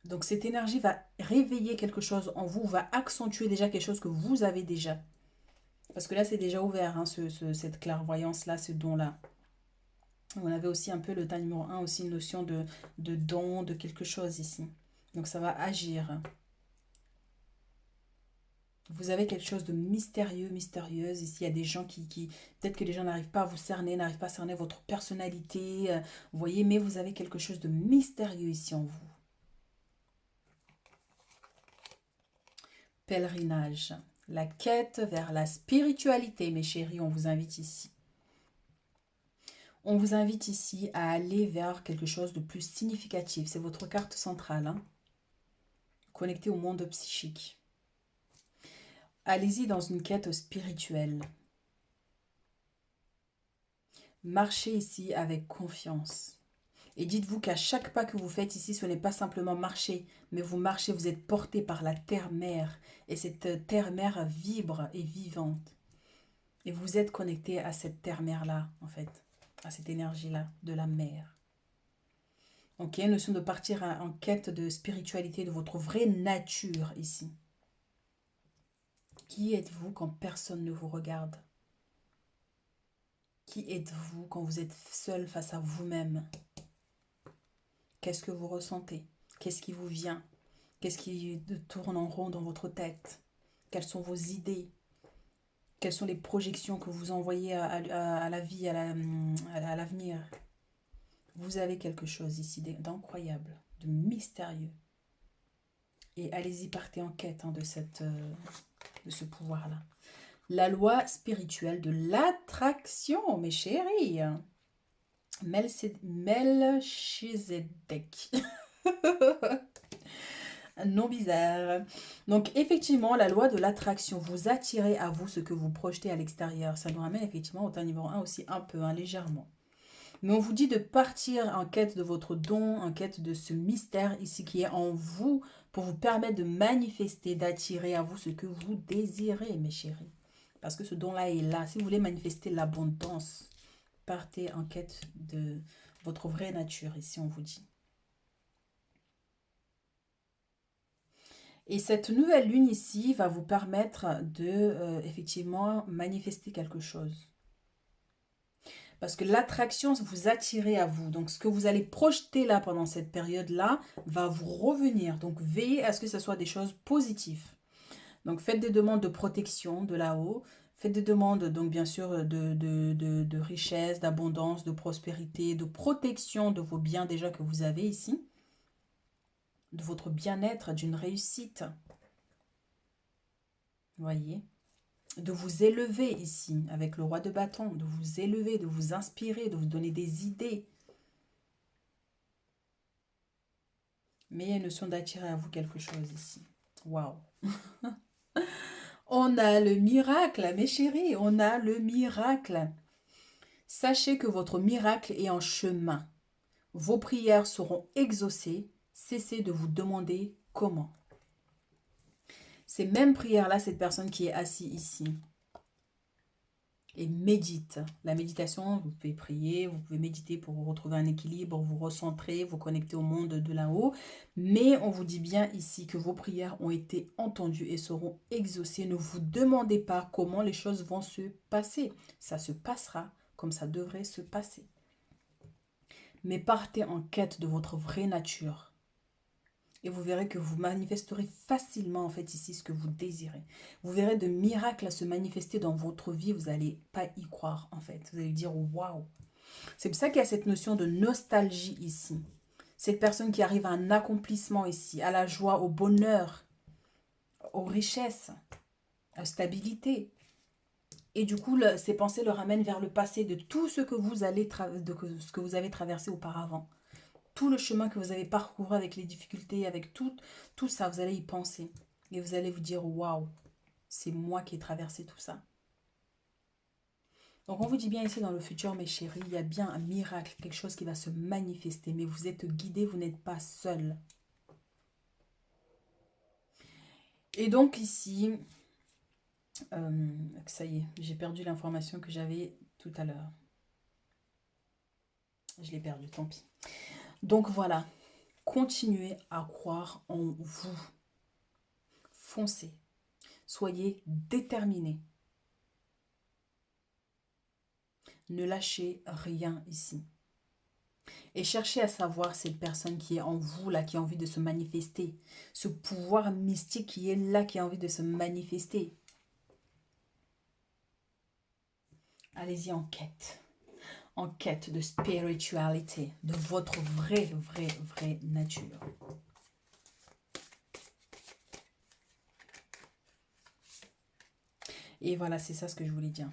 Donc cette énergie va réveiller quelque chose en vous, va accentuer déjà quelque chose que vous avez déjà. Parce que là, c'est déjà ouvert, hein, cette clairvoyance-là, ce don-là. On avait aussi un peu le tas numéro 1, aussi une notion de don, de quelque chose ici. Donc ça va agir. Vous avez quelque chose de mystérieux, mystérieuse. Ici, il y a des gens qui peut-être que les gens n'arrivent pas à vous cerner, n'arrivent pas à cerner votre personnalité. Vous voyez, mais vous avez quelque chose de mystérieux ici en vous. Pèlerinage. La quête vers la spiritualité, mes chéris, on vous invite ici. On vous invite ici à aller vers quelque chose de plus significatif. C'est votre carte centrale, hein, connectée au monde psychique. Allez-y dans une quête spirituelle. Marchez ici avec confiance. Et dites-vous qu'à chaque pas que vous faites ici, ce n'est pas simplement marcher, mais vous marchez, vous êtes porté par la terre-mère. Et cette terre-mère vibre et vivante. Et vous êtes connecté à cette terre-mère-là, en fait, à cette énergie-là de la mer. Donc il y a une notion de partir en quête de spiritualité, de votre vraie nature ici. Qui êtes-vous quand personne ne vous regarde? Qui êtes-vous quand vous êtes seul face à vous-même? Qu'est-ce que vous ressentez? Qu'est-ce qui vous vient? Qu'est-ce qui tourne en rond dans votre tête? Quelles sont vos idées? Quelles sont les projections que vous envoyez à la vie, à l'avenir? Vous avez quelque chose ici d'incroyable, de mystérieux. Et allez-y, partez en quête, hein, de ce pouvoir-là. La loi spirituelle de l'attraction, mes chéris. Melchizedek. Un nom bizarre. Donc, effectivement, la loi de l'attraction, vous attirez à vous ce que vous projetez à l'extérieur. Ça nous ramène effectivement au temps numéro 1 aussi un peu, hein, légèrement. Mais on vous dit de partir en quête de votre don, en quête de ce mystère ici qui est en vous pour vous permettre de manifester, d'attirer à vous ce que vous désirez, mes chéris. Parce que ce don-là est là. Si vous voulez manifester l'abondance, partez en quête de votre vraie nature ici, on vous dit. Et cette nouvelle lune ici va vous permettre de effectivement manifester quelque chose. Parce que l'attraction, vous attirez à vous. Donc, ce que vous allez projeter là pendant cette période-là va vous revenir. Donc, veillez à ce que ce soit des choses positives. Donc, faites des demandes de protection de là-haut. Faites des demandes, donc bien sûr, de richesse, d'abondance, de prospérité, de protection de vos biens déjà que vous avez ici. De votre bien-être, d'une réussite. Voyez, de vous élever ici avec le roi de bâton, de vous élever, de vous inspirer, de vous donner des idées. Mais il y a une notion d'attirer à vous quelque chose ici. Waouh. On a le miracle, mes chéris, on a le miracle. Sachez que votre miracle est en chemin. Vos prières seront exaucées. Cessez de vous demander comment. Ces mêmes prières-là, cette personne qui est assise ici, et médite. La méditation, vous pouvez prier, vous pouvez méditer pour retrouver un équilibre, vous recentrer, vous connecter au monde de là-haut. Mais on vous dit bien ici que vos prières ont été entendues et seront exaucées. Ne vous demandez pas comment les choses vont se passer. Ça se passera comme ça devrait se passer. Mais partez en quête de votre vraie nature. Et vous verrez que vous manifesterez facilement en fait ici ce que vous désirez. Vous verrez de miracles à se manifester dans votre vie. Vous n'allez pas y croire en fait. Vous allez dire waouh. C'est pour ça qu'il y a cette notion de nostalgie ici. Cette personne qui arrive à un accomplissement ici, à la joie, au bonheur, aux richesses, à la stabilité. Et du coup, ces pensées le ramènent vers le passé de tout ce que vous ce que vous avez traversé auparavant. Tout le chemin que vous avez parcouru avec les difficultés, avec tout ça, vous allez y penser. Et vous allez vous dire, waouh, c'est moi qui ai traversé tout ça. Donc on vous dit bien ici dans le futur, mes chéris, il y a bien un miracle, quelque chose qui va se manifester. Mais vous êtes guidés, vous n'êtes pas seuls. Et donc ici, ça y est, j'ai perdu l'information que j'avais tout à l'heure. Je l'ai perdue, tant pis. Donc voilà, continuez à croire en vous. Foncez. Soyez déterminés. Ne lâchez rien ici. Et cherchez à savoir cette personne qui est en vous, là, qui a envie de se manifester. Ce pouvoir mystique qui est là, qui a envie de se manifester. Allez-y en quête. En quête de spiritualité, de votre vraie nature. Et voilà, c'est ça ce que je voulais dire.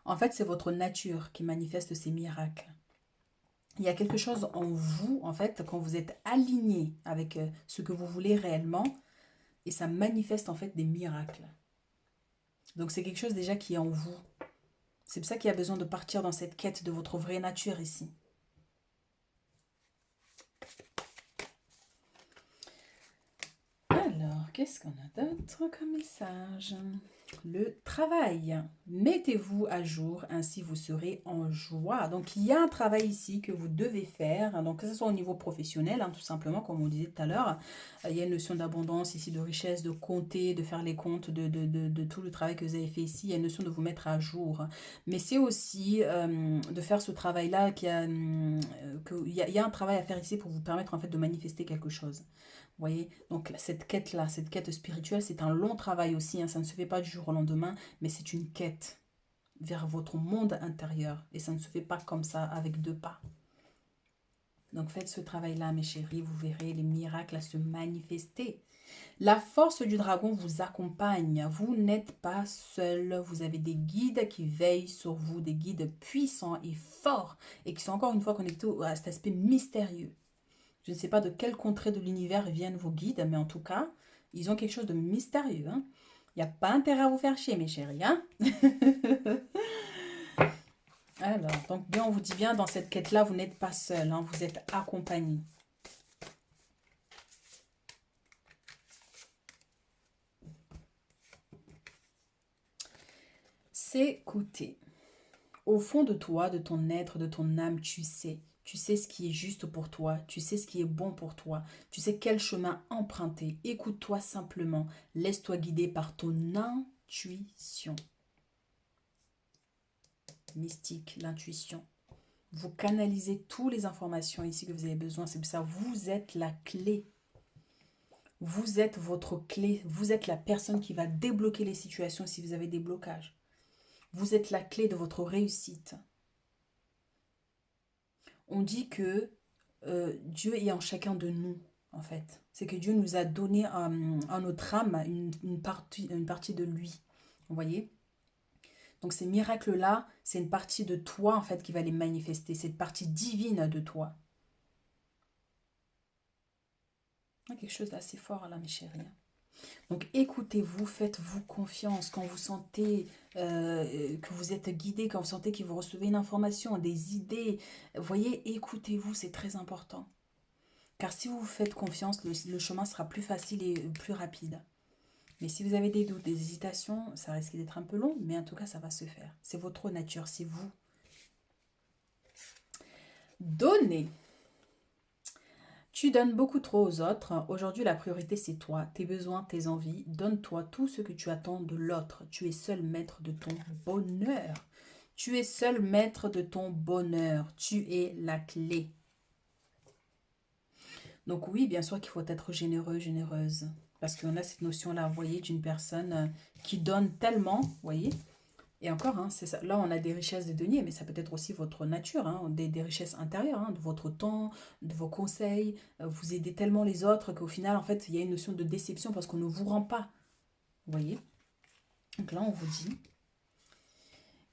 En fait, c'est votre nature qui manifeste ces miracles. Il y a quelque chose en vous, en fait, quand vous êtes aligné avec ce que vous voulez réellement, et ça manifeste en fait des miracles. Donc c'est quelque chose déjà qui est en vous. C'est pour ça qu'il y a besoin de partir dans cette quête de votre vraie nature ici. Alors, qu'est-ce qu'on a d'autre comme message? Le travail. Mettez-vous à jour, ainsi vous serez en joie. Donc, il y a un travail ici que vous devez faire. Donc, que ce soit au niveau professionnel, tout simplement, comme on disait tout à l'heure. Il y a une notion d'abondance ici, de richesse, de compter, de faire les comptes de tout le travail que vous avez fait ici. Il y a une notion de vous mettre à jour. Mais c'est aussi de faire ce travail-là, qu'il y a un travail à faire ici pour vous permettre en fait de manifester quelque chose. Vous voyez, donc cette quête-là, cette quête spirituelle, c'est un long travail aussi, ça ne se fait pas du jour au lendemain, mais c'est une quête vers votre monde intérieur. Et ça ne se fait pas comme ça, avec deux pas. Donc faites ce travail-là, mes chéris, vous verrez les miracles à se manifester. La force du dragon vous accompagne. Vous n'êtes pas seul. Vous avez des guides qui veillent sur vous, des guides puissants et forts, et qui sont encore une fois connectés à cet aspect mystérieux. Je ne sais pas de quelle contrée de l'univers viennent vos guides, mais en tout cas, ils ont quelque chose de mystérieux. Hein. Il n'y a pas intérêt à vous faire chier, mes chéris. Hein. Alors, donc bien, on vous dit bien, dans cette quête-là, vous n'êtes pas seul. Hein, vous êtes accompagné. S'écouter. Au fond de toi, de ton être, de ton âme, tu sais. Tu sais ce qui est juste pour toi. Tu sais ce qui est bon pour toi. Tu sais quel chemin emprunter. Écoute-toi simplement. Laisse-toi guider par ton intuition. mystique, l'intuition. Vous canalisez toutes les informations ici que vous avez besoin. C'est pour ça, vous êtes la clé. Vous êtes votre clé. Vous êtes la personne qui va débloquer les situations si vous avez des blocages. Vous êtes la clé de votre réussite. On dit que Dieu est en chacun de nous, en fait. C'est que Dieu nous a donné en notre âme une partie de lui. Vous voyez? Donc ces miracles-là, c'est une partie de toi, en fait, qui va les manifester. Cette partie divine de toi. Il y a quelque chose d'assez fort là, mes chéris. Donc écoutez-vous, faites-vous confiance quand vous sentez que vous êtes guidé, quand vous sentez que vous recevez une information, des idées. Vous voyez, écoutez-vous, c'est très important. Car si vous vous faites confiance, le chemin sera plus facile et plus rapide. Mais si vous avez des doutes, des hésitations, ça risque d'être un peu long, mais en tout cas, ça va se faire. C'est votre nature, c'est vous. Donnez. Tu donnes beaucoup trop aux autres. Aujourd'hui, la priorité, c'est toi, tes besoins, tes envies. Donne-toi tout ce que tu attends de l'autre. Tu es seul maître de ton bonheur. Tu es seul maître de ton bonheur. Tu es la clé. Donc oui, bien sûr qu'il faut être généreux, généreuse. Parce qu'on a cette notion-là, vous voyez, d'une personne qui donne tellement, vous voyez. Et encore, hein, c'est ça. Là, on a des richesses de deniers, mais ça peut être aussi votre nature, hein, des richesses intérieures, hein, de votre temps, de vos conseils. Vous aidez tellement les autres qu'au final, en fait, il y a une notion de déception parce qu'on ne vous rend pas. Vous voyez? Donc là, on vous dit,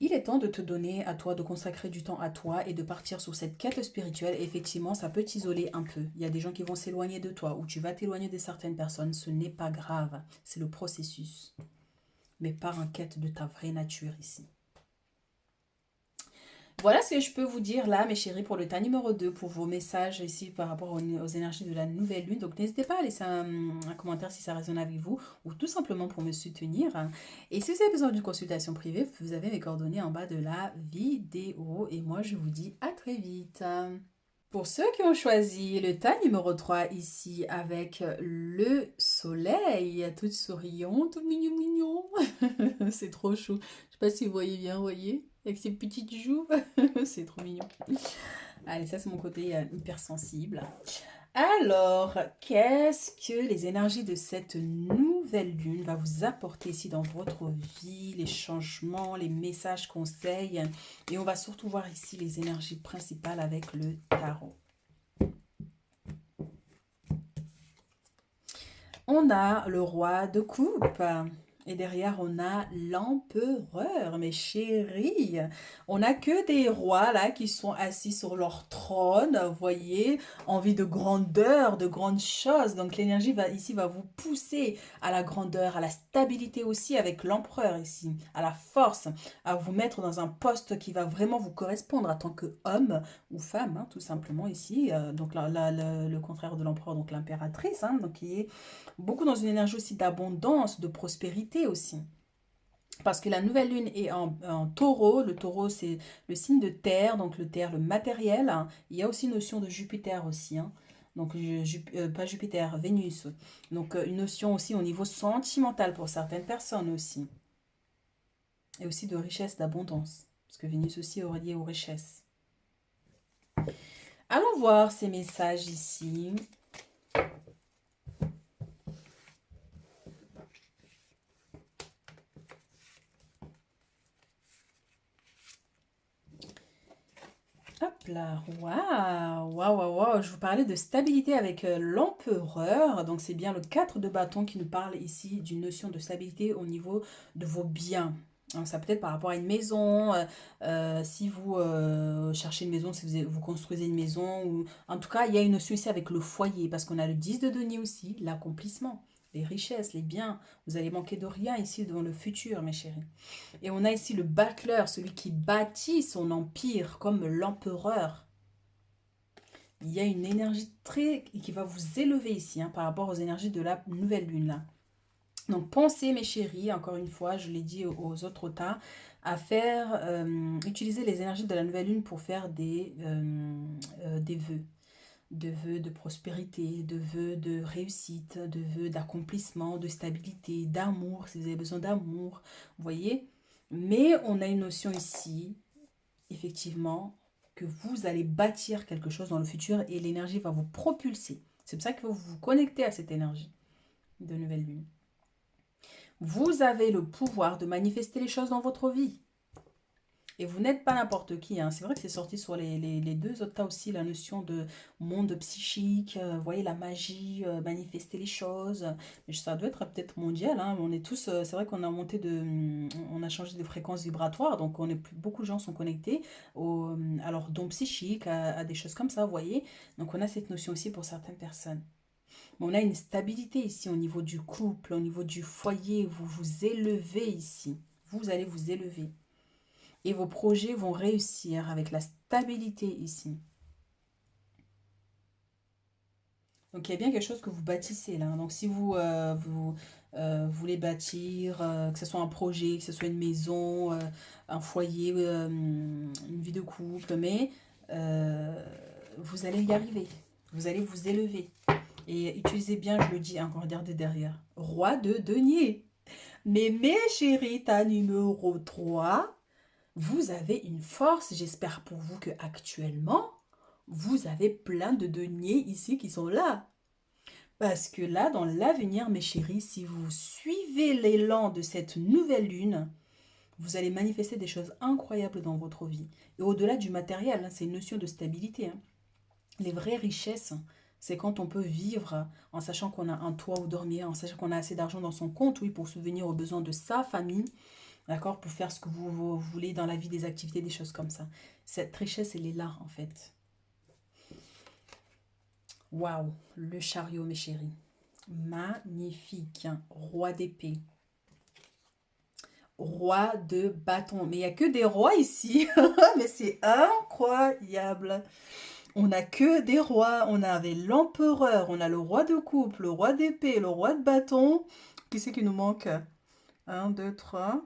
il est temps de te donner à toi, de consacrer du temps à toi et de partir sur cette quête spirituelle. Effectivement, ça peut t'isoler un peu. Il y a des gens qui vont s'éloigner de toi ou tu vas t'éloigner de certaines personnes. Ce n'est pas grave. C'est le processus. Mais pars en quête de ta vraie nature ici. Voilà ce que je peux vous dire là, mes chéris, pour le tas numéro 2, pour vos messages ici par rapport aux énergies de la nouvelle lune. Donc, n'hésitez pas à laisser un commentaire si ça résonne avec vous ou tout simplement pour me soutenir. Et si vous avez besoin d'une consultation privée, vous avez mes coordonnées en bas de la vidéo. Et moi, je vous dis à très vite. Pour ceux qui ont choisi le tas numéro 3 ici avec le soleil, tout souriant, tout mignon mignon, c'est trop chou. Je sais pas si vous voyez bien, vous voyez, avec ses petites joues, c'est trop mignon. Allez, ça c'est mon côté hypersensible. Alors, qu'est-ce que les énergies de cette nouvelle lune va vous apporter ici dans votre vie, les changements, les messages, conseils. Et on va surtout voir ici les énergies principales avec le tarot. On a le roi de coupe. Et derrière, on a l'empereur, mes chéris. On n'a que des rois, là, qui sont assis sur leur trône, vous voyez, envie de grandeur, de grandes choses. Donc, l'énergie ici va vous pousser à la grandeur, à la stabilité aussi avec l'empereur ici, à la force, à vous mettre dans un poste qui va vraiment vous correspondre en tant qu'homme ou femme, hein, tout simplement ici. Donc, le contraire de l'empereur, donc l'impératrice, hein, donc qui est beaucoup dans une énergie aussi d'abondance, de prospérité aussi. Parce que la nouvelle lune est en taureau. Le taureau, c'est le signe de terre, donc le terre, le matériel. Il y a aussi une notion de Jupiter aussi. Hein. Donc, pas Jupiter, Vénus. Donc, une notion aussi au niveau sentimental pour certaines personnes aussi. Et aussi de richesse, d'abondance. Parce que Vénus aussi est reliée aux richesses. Allons voir ces messages ici. Hop là, waouh, waouh, waouh, waouh. Je vous parlais de stabilité avec l'empereur. Donc, c'est bien le 4 de bâton qui nous parle ici d'une notion de stabilité au niveau de vos biens. Donc, ça peut être par rapport à une maison, si vous cherchez une maison, si vous construisez une maison. Ou... En tout cas, il y a une notion ici avec le foyer, parce qu'on a le 10 de denier aussi, l'accomplissement, les richesses, les biens. Vous allez manquer de rien ici dans le futur, mes chéris. Et on a ici le battleur, celui qui bâtit son empire comme l'empereur. Il y a une énergie qui va vous élever ici hein, par rapport aux énergies de la nouvelle lune là. Donc pensez mes chéris, encore une fois, je l'ai dit aux autres tas, à faire, utiliser les énergies de la nouvelle lune pour faire des vœux. De vœux de prospérité, de vœux de réussite, de vœux d'accomplissement, de stabilité, d'amour, si vous avez besoin d'amour, vous voyez. Mais on a une notion ici effectivement que vous allez bâtir quelque chose dans le futur et l'énergie va vous propulser. C'est pour ça qu'il faut vous connecter à cette énergie de nouvelle lune. Vous avez le pouvoir de manifester les choses dans votre vie. Et vous n'êtes pas n'importe qui. Hein. C'est vrai que c'est sorti sur les deux autres tas aussi, la notion de monde psychique, vous voyez, la magie, manifester les choses. Mais ça doit être peut-être mondial. Hein. On est tous, c'est vrai qu'on a monté on a changé de fréquence vibratoire, donc beaucoup de gens sont connectés à leurs dons psychiques, à des choses comme ça, vous voyez. Donc on a cette notion aussi pour certaines personnes. Mais on a une stabilité ici au niveau du couple, au niveau du foyer. Vous vous élevez ici. Vous allez vous élever. Et vos projets vont réussir avec la stabilité ici. Donc il y a bien quelque chose que vous bâtissez là. Donc si vous voulez bâtir, que ce soit un projet, que ce soit une maison, un foyer, une vie de couple, mais vous allez y arriver. Vous allez vous élever. Et utilisez bien, je le dis, encore regardez derrière. Roi de denier. Mais mes chéris, ta numéro 3. Vous avez une force, j'espère pour vous que actuellement, vous avez plein de deniers ici qui sont là. Parce que là, dans l'avenir, mes chéris, si vous suivez l'élan de cette nouvelle lune, vous allez manifester des choses incroyables dans votre vie. Et au-delà du matériel, hein, c'est une notion de stabilité. Hein. Les vraies richesses, c'est quand on peut vivre en sachant qu'on a un toit où dormir, en sachant qu'on a assez d'argent dans son compte, oui, pour subvenir aux besoins de sa famille, d'accord, pour faire ce que vous voulez dans la vie, des activités, des choses comme ça. Cette richesse, elle est là, en fait. Waouh, le chariot, mes chéris. Magnifique. Hein. Roi d'épée. Roi de bâton. Mais il n'y a que des rois ici. Mais c'est incroyable. On n'a que des rois. On avait l'empereur. On a le roi de coupe, le roi d'épée, le roi de bâton. Qui c'est qui nous manque? Un, deux, trois.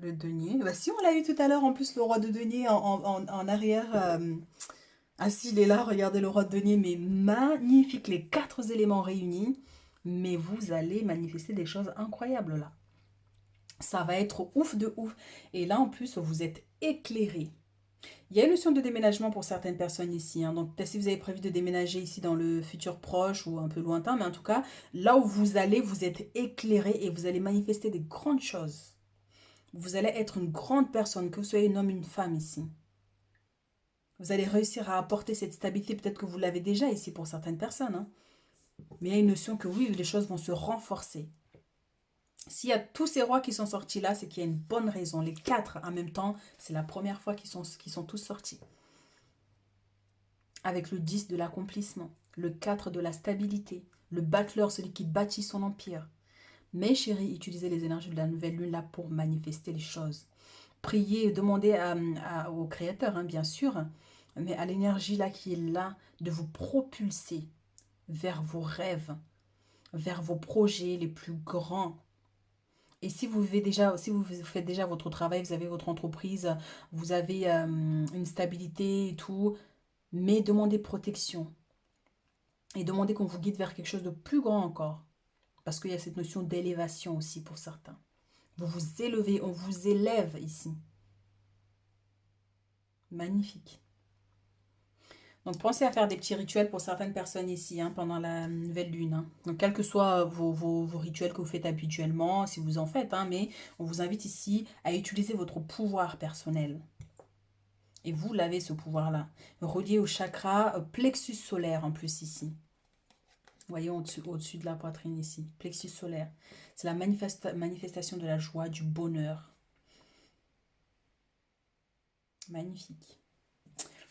Le denier. Bah, si, on l'a eu tout à l'heure, en plus, le roi de denier en arrière. Ah si, il est là, regardez le roi de denier, mais magnifique, les 4 éléments réunis. Mais vous allez manifester des choses incroyables là. Ça va être ouf de ouf. Et là, en plus, vous êtes éclairé. Il y a une notion de déménagement pour certaines personnes ici. Hein. Donc, peut-être si vous avez prévu de déménager ici dans le futur proche ou un peu lointain, mais en tout cas, là où vous allez, vous êtes éclairé et vous allez manifester des grandes choses. Vous allez être une grande personne, que vous soyez un homme ou une femme ici. Vous allez réussir à apporter cette stabilité. Peut-être que vous l'avez déjà ici pour certaines personnes. Hein. Mais il y a une notion que oui, les choses vont se renforcer. S'il y a tous ces rois qui sont sortis là, c'est qu'il y a une bonne raison. Les 4 en même temps, c'est la première fois qu'ils sont tous sortis. Avec le 10 de l'accomplissement, le 4 de la stabilité, le battleur, celui qui bâtit son empire. Mes chéris, utilisez les énergies de la nouvelle lune là pour manifester les choses. Priez, demandez au Créateur, hein, bien sûr, mais à l'énergie là qui est là, de vous propulser vers vos rêves, vers vos projets les plus grands. Et si vous faites déjà votre travail, vous avez votre entreprise, vous avez une stabilité et tout, mais demandez protection. Et demandez qu'on vous guide vers quelque chose de plus grand encore. Parce qu'il y a cette notion d'élévation aussi pour certains. Vous vous élevez, on vous élève ici. Magnifique. Donc, pensez à faire des petits rituels pour certaines personnes ici, hein, pendant la nouvelle lune. Hein. Donc, quels que soient vos rituels que vous faites habituellement, si vous en faites, hein, mais on vous invite ici à utiliser votre pouvoir personnel. Et vous l'avez, ce pouvoir-là. Relié au chakra plexus solaire, en plus, ici. Vous voyez, au-dessus de la poitrine, ici. Plexus solaire. C'est la manifestation de la joie, du bonheur. Magnifique.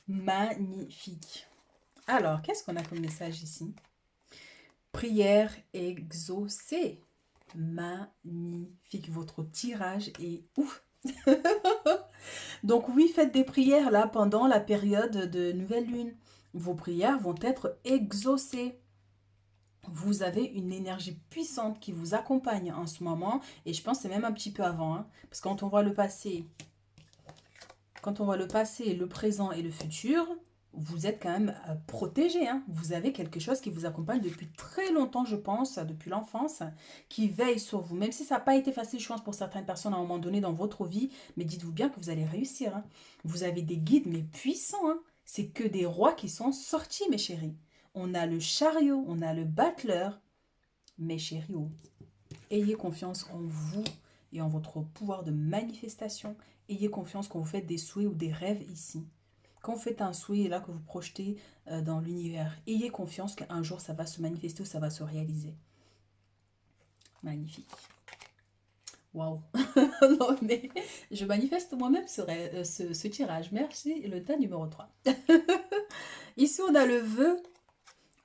Magnifique. Alors, qu'est-ce qu'on a comme message ici? Prière exaucée. Magnifique. Votre tirage est ouf. Donc oui, faites des prières là pendant la période de nouvelle lune. Vos prières vont être exaucées. Vous avez une énergie puissante qui vous accompagne en ce moment. Et je pense que c'est même un petit peu avant. Hein, parce que quand on voit le passé, le présent et le futur, vous êtes quand même protégé, hein. Vous avez quelque chose qui vous accompagne depuis très longtemps, je pense, depuis l'enfance, qui veille sur vous. Même si ça n'a pas été facile, je pense, pour certaines personnes à un moment donné dans votre vie, mais dites-vous bien que vous allez réussir, hein. Vous avez des guides, mais puissants, hein. C'est que des rois qui sont sortis, mes chéris. On a le chariot, on a le battleur. Mes chéris, oh, ayez confiance en vous et en votre pouvoir de manifestation. Ayez confiance quand vous faites des souhaits ou des rêves ici. Quand vous faites un souhait là que vous projetez dans l'univers, ayez confiance qu'un jour ça va se manifester ou ça va se réaliser. Magnifique. Waouh. Non mais je manifeste moi-même ce tirage. Merci. Le tas numéro 3. Ici on a le vœu.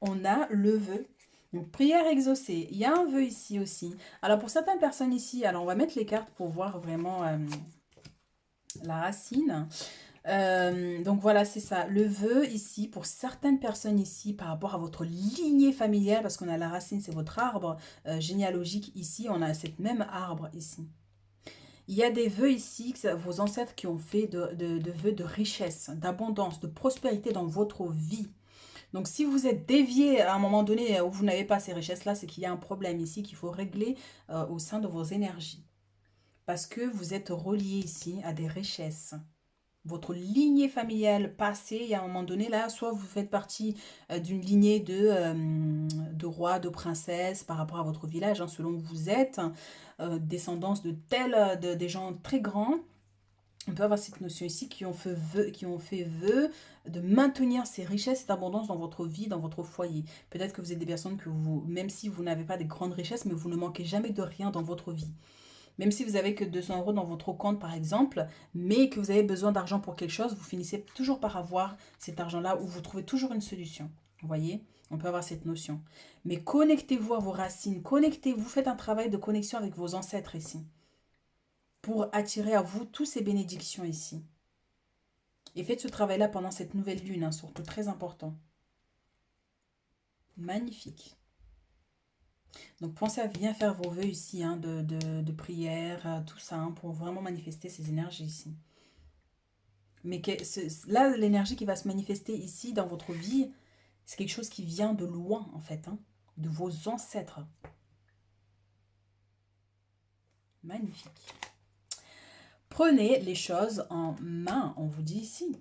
On a le vœu. Donc, prière exaucée. Il y a un vœu ici aussi. Alors, pour certaines personnes ici, alors on va mettre les cartes pour voir vraiment la racine. Donc, voilà, c'est ça. Le vœu ici, pour certaines personnes ici, par rapport à votre lignée familiale, parce qu'on a la racine, c'est votre arbre généalogique ici. On a cette même arbre ici. Il y a des vœux ici, vos ancêtres qui ont fait de vœux de richesse, d'abondance, de prospérité dans votre vie. Donc, si vous êtes dévié à un moment donné où vous n'avez pas ces richesses-là, c'est qu'il y a un problème ici qu'il faut régler au sein de vos énergies. Parce que vous êtes relié ici à des richesses. Votre lignée familiale passée, il y a un moment donné là, soit vous faites partie d'une lignée de rois, de princesses par rapport à votre village, hein, selon où vous êtes, descendance de des gens très grands. On peut avoir cette notion ici qui ont fait vœu de maintenir ces richesses, cette abondance dans votre vie, dans votre foyer. Peut-être que vous êtes des personnes que vous, même si vous n'avez pas des grandes richesses, mais vous ne manquez jamais de rien dans votre vie. Même si vous avez que 200 euros dans votre compte, par exemple, mais que vous avez besoin d'argent pour quelque chose, vous finissez toujours par avoir cet argent-là ou vous trouvez toujours une solution. Vous voyez? On peut avoir cette notion. Mais connectez-vous à vos racines, connectez-vous, faites un travail de connexion avec vos ancêtres ici pour attirer à vous toutes ces bénédictions ici. Et faites ce travail-là pendant cette nouvelle lune, hein, surtout très important. Magnifique. Donc pensez à bien faire vos vœux ici, hein, de prière, tout ça, hein, pour vraiment manifester ces énergies ici. Mais là, l'énergie qui va se manifester ici dans votre vie, c'est quelque chose qui vient de loin, en fait, hein, de vos ancêtres. Magnifique. Prenez les choses en main, on vous dit ici.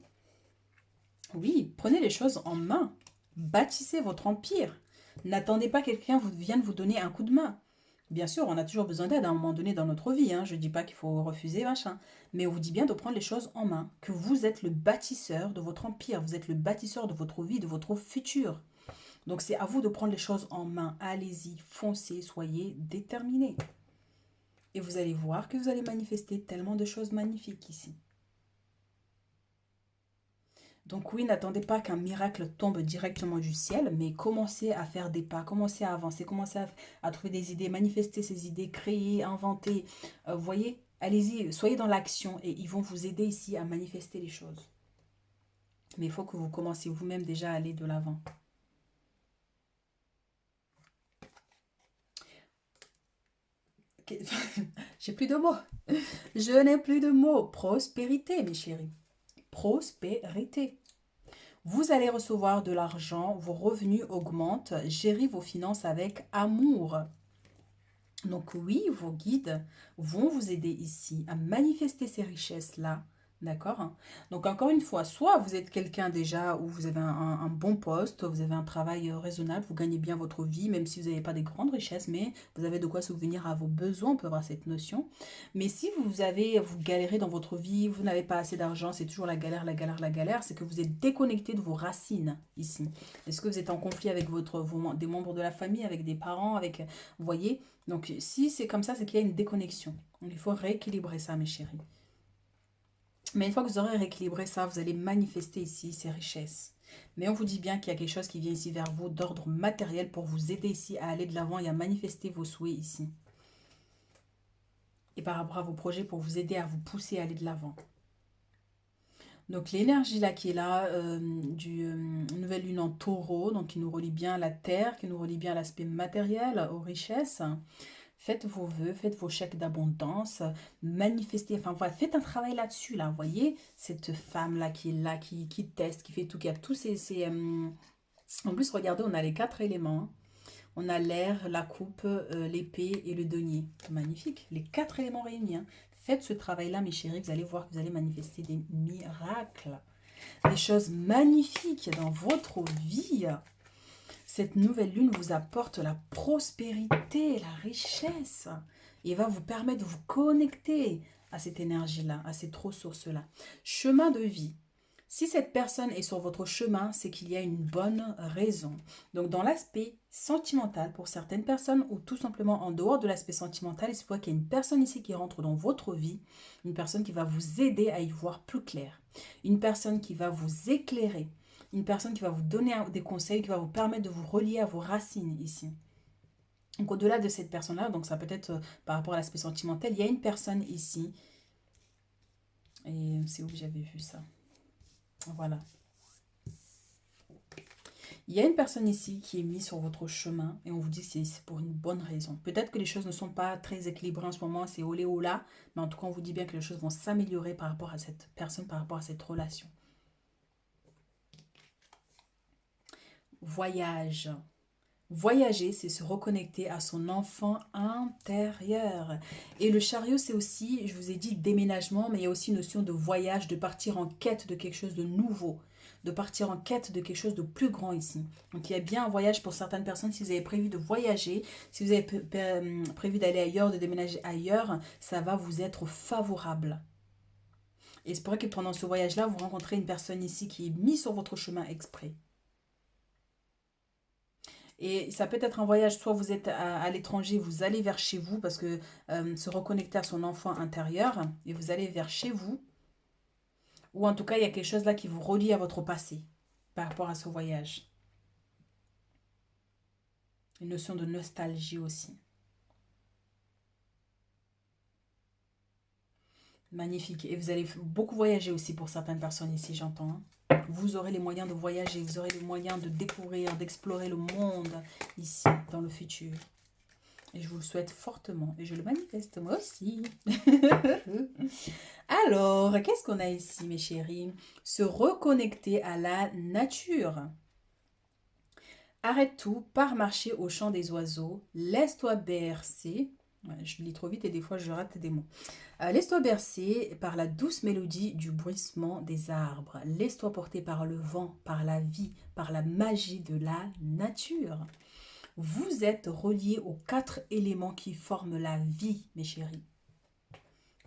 Oui, prenez les choses en main. Bâtissez votre empire. N'attendez pas que quelqu'un vienne vous donner un coup de main. Bien sûr, on a toujours besoin d'aide à un moment donné dans notre vie. Hein. Je ne dis pas qu'il faut refuser, machin. Mais on vous dit bien de prendre les choses en main. Que vous êtes le bâtisseur de votre empire. Vous êtes le bâtisseur de votre vie, de votre futur. Donc c'est à vous de prendre les choses en main. Allez-y, foncez, soyez déterminés. Et vous allez voir que vous allez manifester tellement de choses magnifiques ici. Donc oui, n'attendez pas qu'un miracle tombe directement du ciel, mais commencez à faire des pas, commencez à avancer, commencez à trouver des idées, manifester ces idées, créer, inventer. Voyez, allez-y, soyez dans l'action et ils vont vous aider ici à manifester les choses. Mais il faut que vous commenciez vous-même déjà à aller de l'avant. J'ai plus de mots. Je n'ai plus de mots. Prospérité, mes chéris. Prospérité. Vous allez recevoir de l'argent, vos revenus augmentent, gérez vos finances avec amour. Donc oui, vos guides vont vous aider ici à manifester ces richesses-là. D'accord? Donc encore une fois, soit vous êtes quelqu'un déjà où vous avez un bon poste, vous avez un travail raisonnable, vous gagnez bien votre vie, même si vous n'avez pas des grandes richesses, mais vous avez de quoi subvenir à vos besoins, on peut avoir cette notion. Mais si vous galérez dans votre vie, vous n'avez pas assez d'argent, c'est toujours la galère, la galère, la galère, c'est que vous êtes déconnecté de vos racines ici. Est-ce que vous êtes en conflit avec des membres de la famille, avec des parents, avec, vous voyez? Donc, si c'est comme ça, c'est qu'il y a une déconnexion. Donc, il faut rééquilibrer ça, mes chéris. Mais une fois que vous aurez rééquilibré ça, vous allez manifester ici ces richesses. Mais on vous dit bien qu'il y a quelque chose qui vient ici vers vous d'ordre matériel pour vous aider ici à aller de l'avant et à manifester vos souhaits ici. Et par rapport à vos projets pour vous aider à vous pousser à aller de l'avant. Donc l'énergie là qui est là, nouvelle lune en taureau, donc qui nous relie bien à la terre, qui nous relie bien à l'aspect matériel, aux richesses. Faites vos vœux, faites vos chèques d'abondance, manifestez, enfin voilà, faites un travail là-dessus, là, vous voyez, cette femme-là qui est là, qui teste, qui fait tout, qui a tous En plus, regardez, on a les 4 éléments, hein. On a l'air, la coupe, l'épée et le denier. Magnifique, les 4 éléments réunis, hein. Faites ce travail-là, mes chéris, vous allez voir que vous allez manifester des miracles, des choses magnifiques dans votre vie. Cette nouvelle lune vous apporte la prospérité, la richesse. Et va vous permettre de vous connecter à cette énergie-là, à cette ressource-là. Chemin de vie. Si cette personne est sur votre chemin, c'est qu'il y a une bonne raison. Donc dans l'aspect sentimental, pour certaines personnes, ou tout simplement en dehors de l'aspect sentimental, il se voit qu'il y a une personne ici qui rentre dans votre vie, une personne qui va vous aider à y voir plus clair, une personne qui va vous éclairer, une personne qui va vous donner des conseils, qui va vous permettre de vous relier à vos racines ici. Donc au-delà de cette personne-là, donc ça peut être par rapport à l'aspect sentimental, il y a une personne ici, et c'est où que j'avais vu ça? Voilà. Il y a une personne ici qui est mise sur votre chemin et on vous dit que c'est pour une bonne raison. Peut-être que les choses ne sont pas très équilibrées en ce moment, c'est olé ola, mais en tout cas on vous dit bien que les choses vont s'améliorer par rapport à cette personne, par rapport à cette relation. Voyage. Voyager, c'est se reconnecter à son enfant intérieur. Et le chariot, c'est aussi, je vous ai dit, déménagement, mais il y a aussi une notion de voyage, de partir en quête de quelque chose de nouveau, de partir en quête de quelque chose de plus grand ici. Donc il y a bien un voyage pour certaines personnes. Si vous avez prévu de voyager, si vous avez prévu d'aller ailleurs, de déménager ailleurs, ça va vous être favorable. Et c'est vrai que pendant ce voyage-là, vous rencontrez une personne ici qui est mise sur votre chemin exprès. Et ça peut être un voyage, soit vous êtes à l'étranger, vous allez vers chez vous parce que se reconnecter à son enfant intérieur et vous allez vers chez vous. Ou en tout cas, il y a quelque chose là qui vous relie à votre passé par rapport à ce voyage. Une notion de nostalgie aussi. Magnifique. Et vous allez beaucoup voyager aussi pour certaines personnes ici, j'entends, hein. Vous aurez les moyens de voyager, vous aurez les moyens de découvrir, d'explorer le monde ici, dans le futur. Et je vous le souhaite fortement. Et je le manifeste moi aussi. Alors, qu'est-ce qu'on a ici, mes chéris? Se reconnecter à la nature. Arrête tout, pars marcher au chant des oiseaux, laisse-toi bercer. Ouais, je lis trop vite et des fois je rate des mots. Laisse-toi bercer par la douce mélodie du bruissement des arbres. Laisse-toi porter par le vent, par la vie, par la magie de la nature. Vous êtes reliés aux 4 éléments qui forment la vie, mes chéris.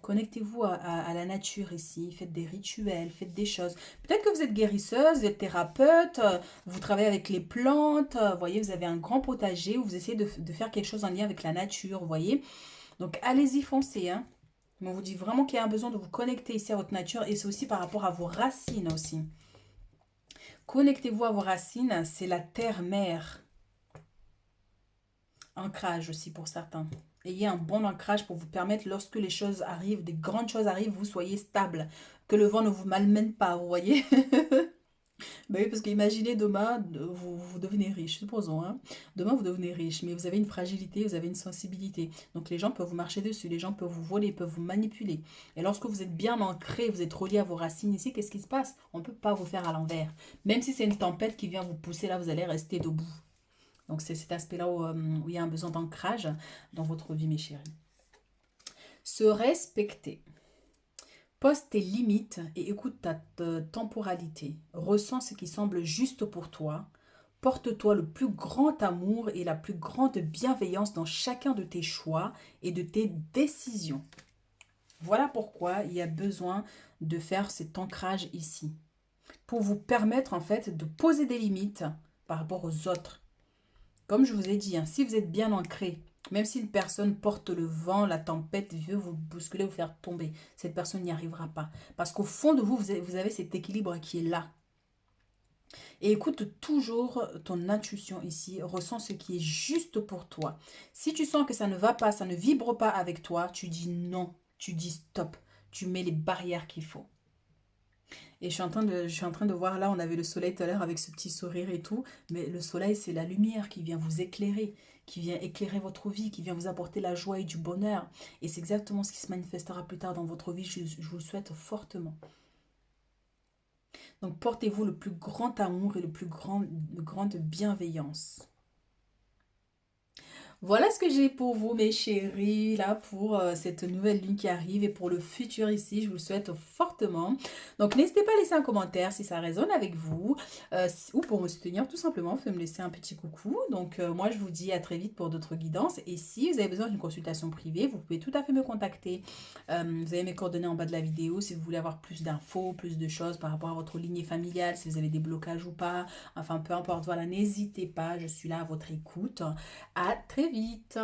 Connectez-vous à la nature ici, faites des rituels, faites des choses. Peut-être que vous êtes guérisseuse, vous êtes thérapeute, vous travaillez avec les plantes, vous voyez, vous avez un grand potager où vous essayez de faire quelque chose en lien avec la nature, vous voyez. Donc allez-y, foncez, hein. Mais on vous dit vraiment qu'il y a un besoin de vous connecter ici à votre nature et c'est aussi par rapport à vos racines aussi. Connectez-vous à vos racines, c'est la terre-mère. Ancrage aussi pour certains. Ayez un bon ancrage pour vous permettre, lorsque les choses arrivent, des grandes choses arrivent, vous soyez stable. Que le vent ne vous malmène pas, vous voyez. Ben oui, parce qu'imaginez demain, vous devenez riche, supposons, hein. Demain, vous devenez riche, mais vous avez une fragilité, vous avez une sensibilité. Donc les gens peuvent vous marcher dessus, les gens peuvent vous voler, peuvent vous manipuler. Et lorsque vous êtes bien ancré, vous êtes relié à vos racines ici, qu'est-ce qui se passe? On ne peut pas vous faire à l'envers. Même si c'est une tempête qui vient vous pousser, là, vous allez rester debout. Donc c'est cet aspect-là où il y a un besoin d'ancrage dans votre vie, mes chéris. Se respecter. Pose tes limites et écoute ta temporalité. Ressens ce qui semble juste pour toi. Porte-toi le plus grand amour et la plus grande bienveillance dans chacun de tes choix et de tes décisions. Voilà pourquoi il y a besoin de faire cet ancrage ici. Pour vous permettre en fait de poser des limites par rapport aux autres. Comme je vous ai dit, hein, si vous êtes bien ancré, même si une personne porte le vent, la tempête, veut vous bousculer, vous faire tomber, cette personne n'y arrivera pas. Parce qu'au fond de vous, vous avez cet équilibre qui est là. Et écoute toujours ton intuition ici, ressens ce qui est juste pour toi. Si tu sens que ça ne va pas, ça ne vibre pas avec toi, tu dis non, tu dis stop, tu mets les barrières qu'il faut. Et je suis en train de voir là, on avait le soleil tout à l'heure avec ce petit sourire et tout, mais le soleil, c'est la lumière qui vient vous éclairer, qui vient éclairer votre vie, qui vient vous apporter la joie et du bonheur. Et c'est exactement ce qui se manifestera plus tard dans votre vie, je vous le souhaite fortement. Donc portez-vous le plus grand amour et grande bienveillance. Voilà ce que j'ai pour vous, mes chéris, là, pour cette nouvelle lune qui arrive et pour le futur ici. Je vous le souhaite fortement. Donc, n'hésitez pas à laisser un commentaire si ça résonne avec vous ou pour me soutenir, tout simplement. Vous pouvez me laisser un petit coucou. Donc, moi, je vous dis à très vite pour d'autres guidances. Et si vous avez besoin d'une consultation privée, vous pouvez tout à fait me contacter. Vous avez mes coordonnées en bas de la vidéo si vous voulez avoir plus d'infos, plus de choses par rapport à votre lignée familiale, si vous avez des blocages ou pas. Enfin, peu importe, voilà, n'hésitez pas. Je suis là à votre écoute. À très vite.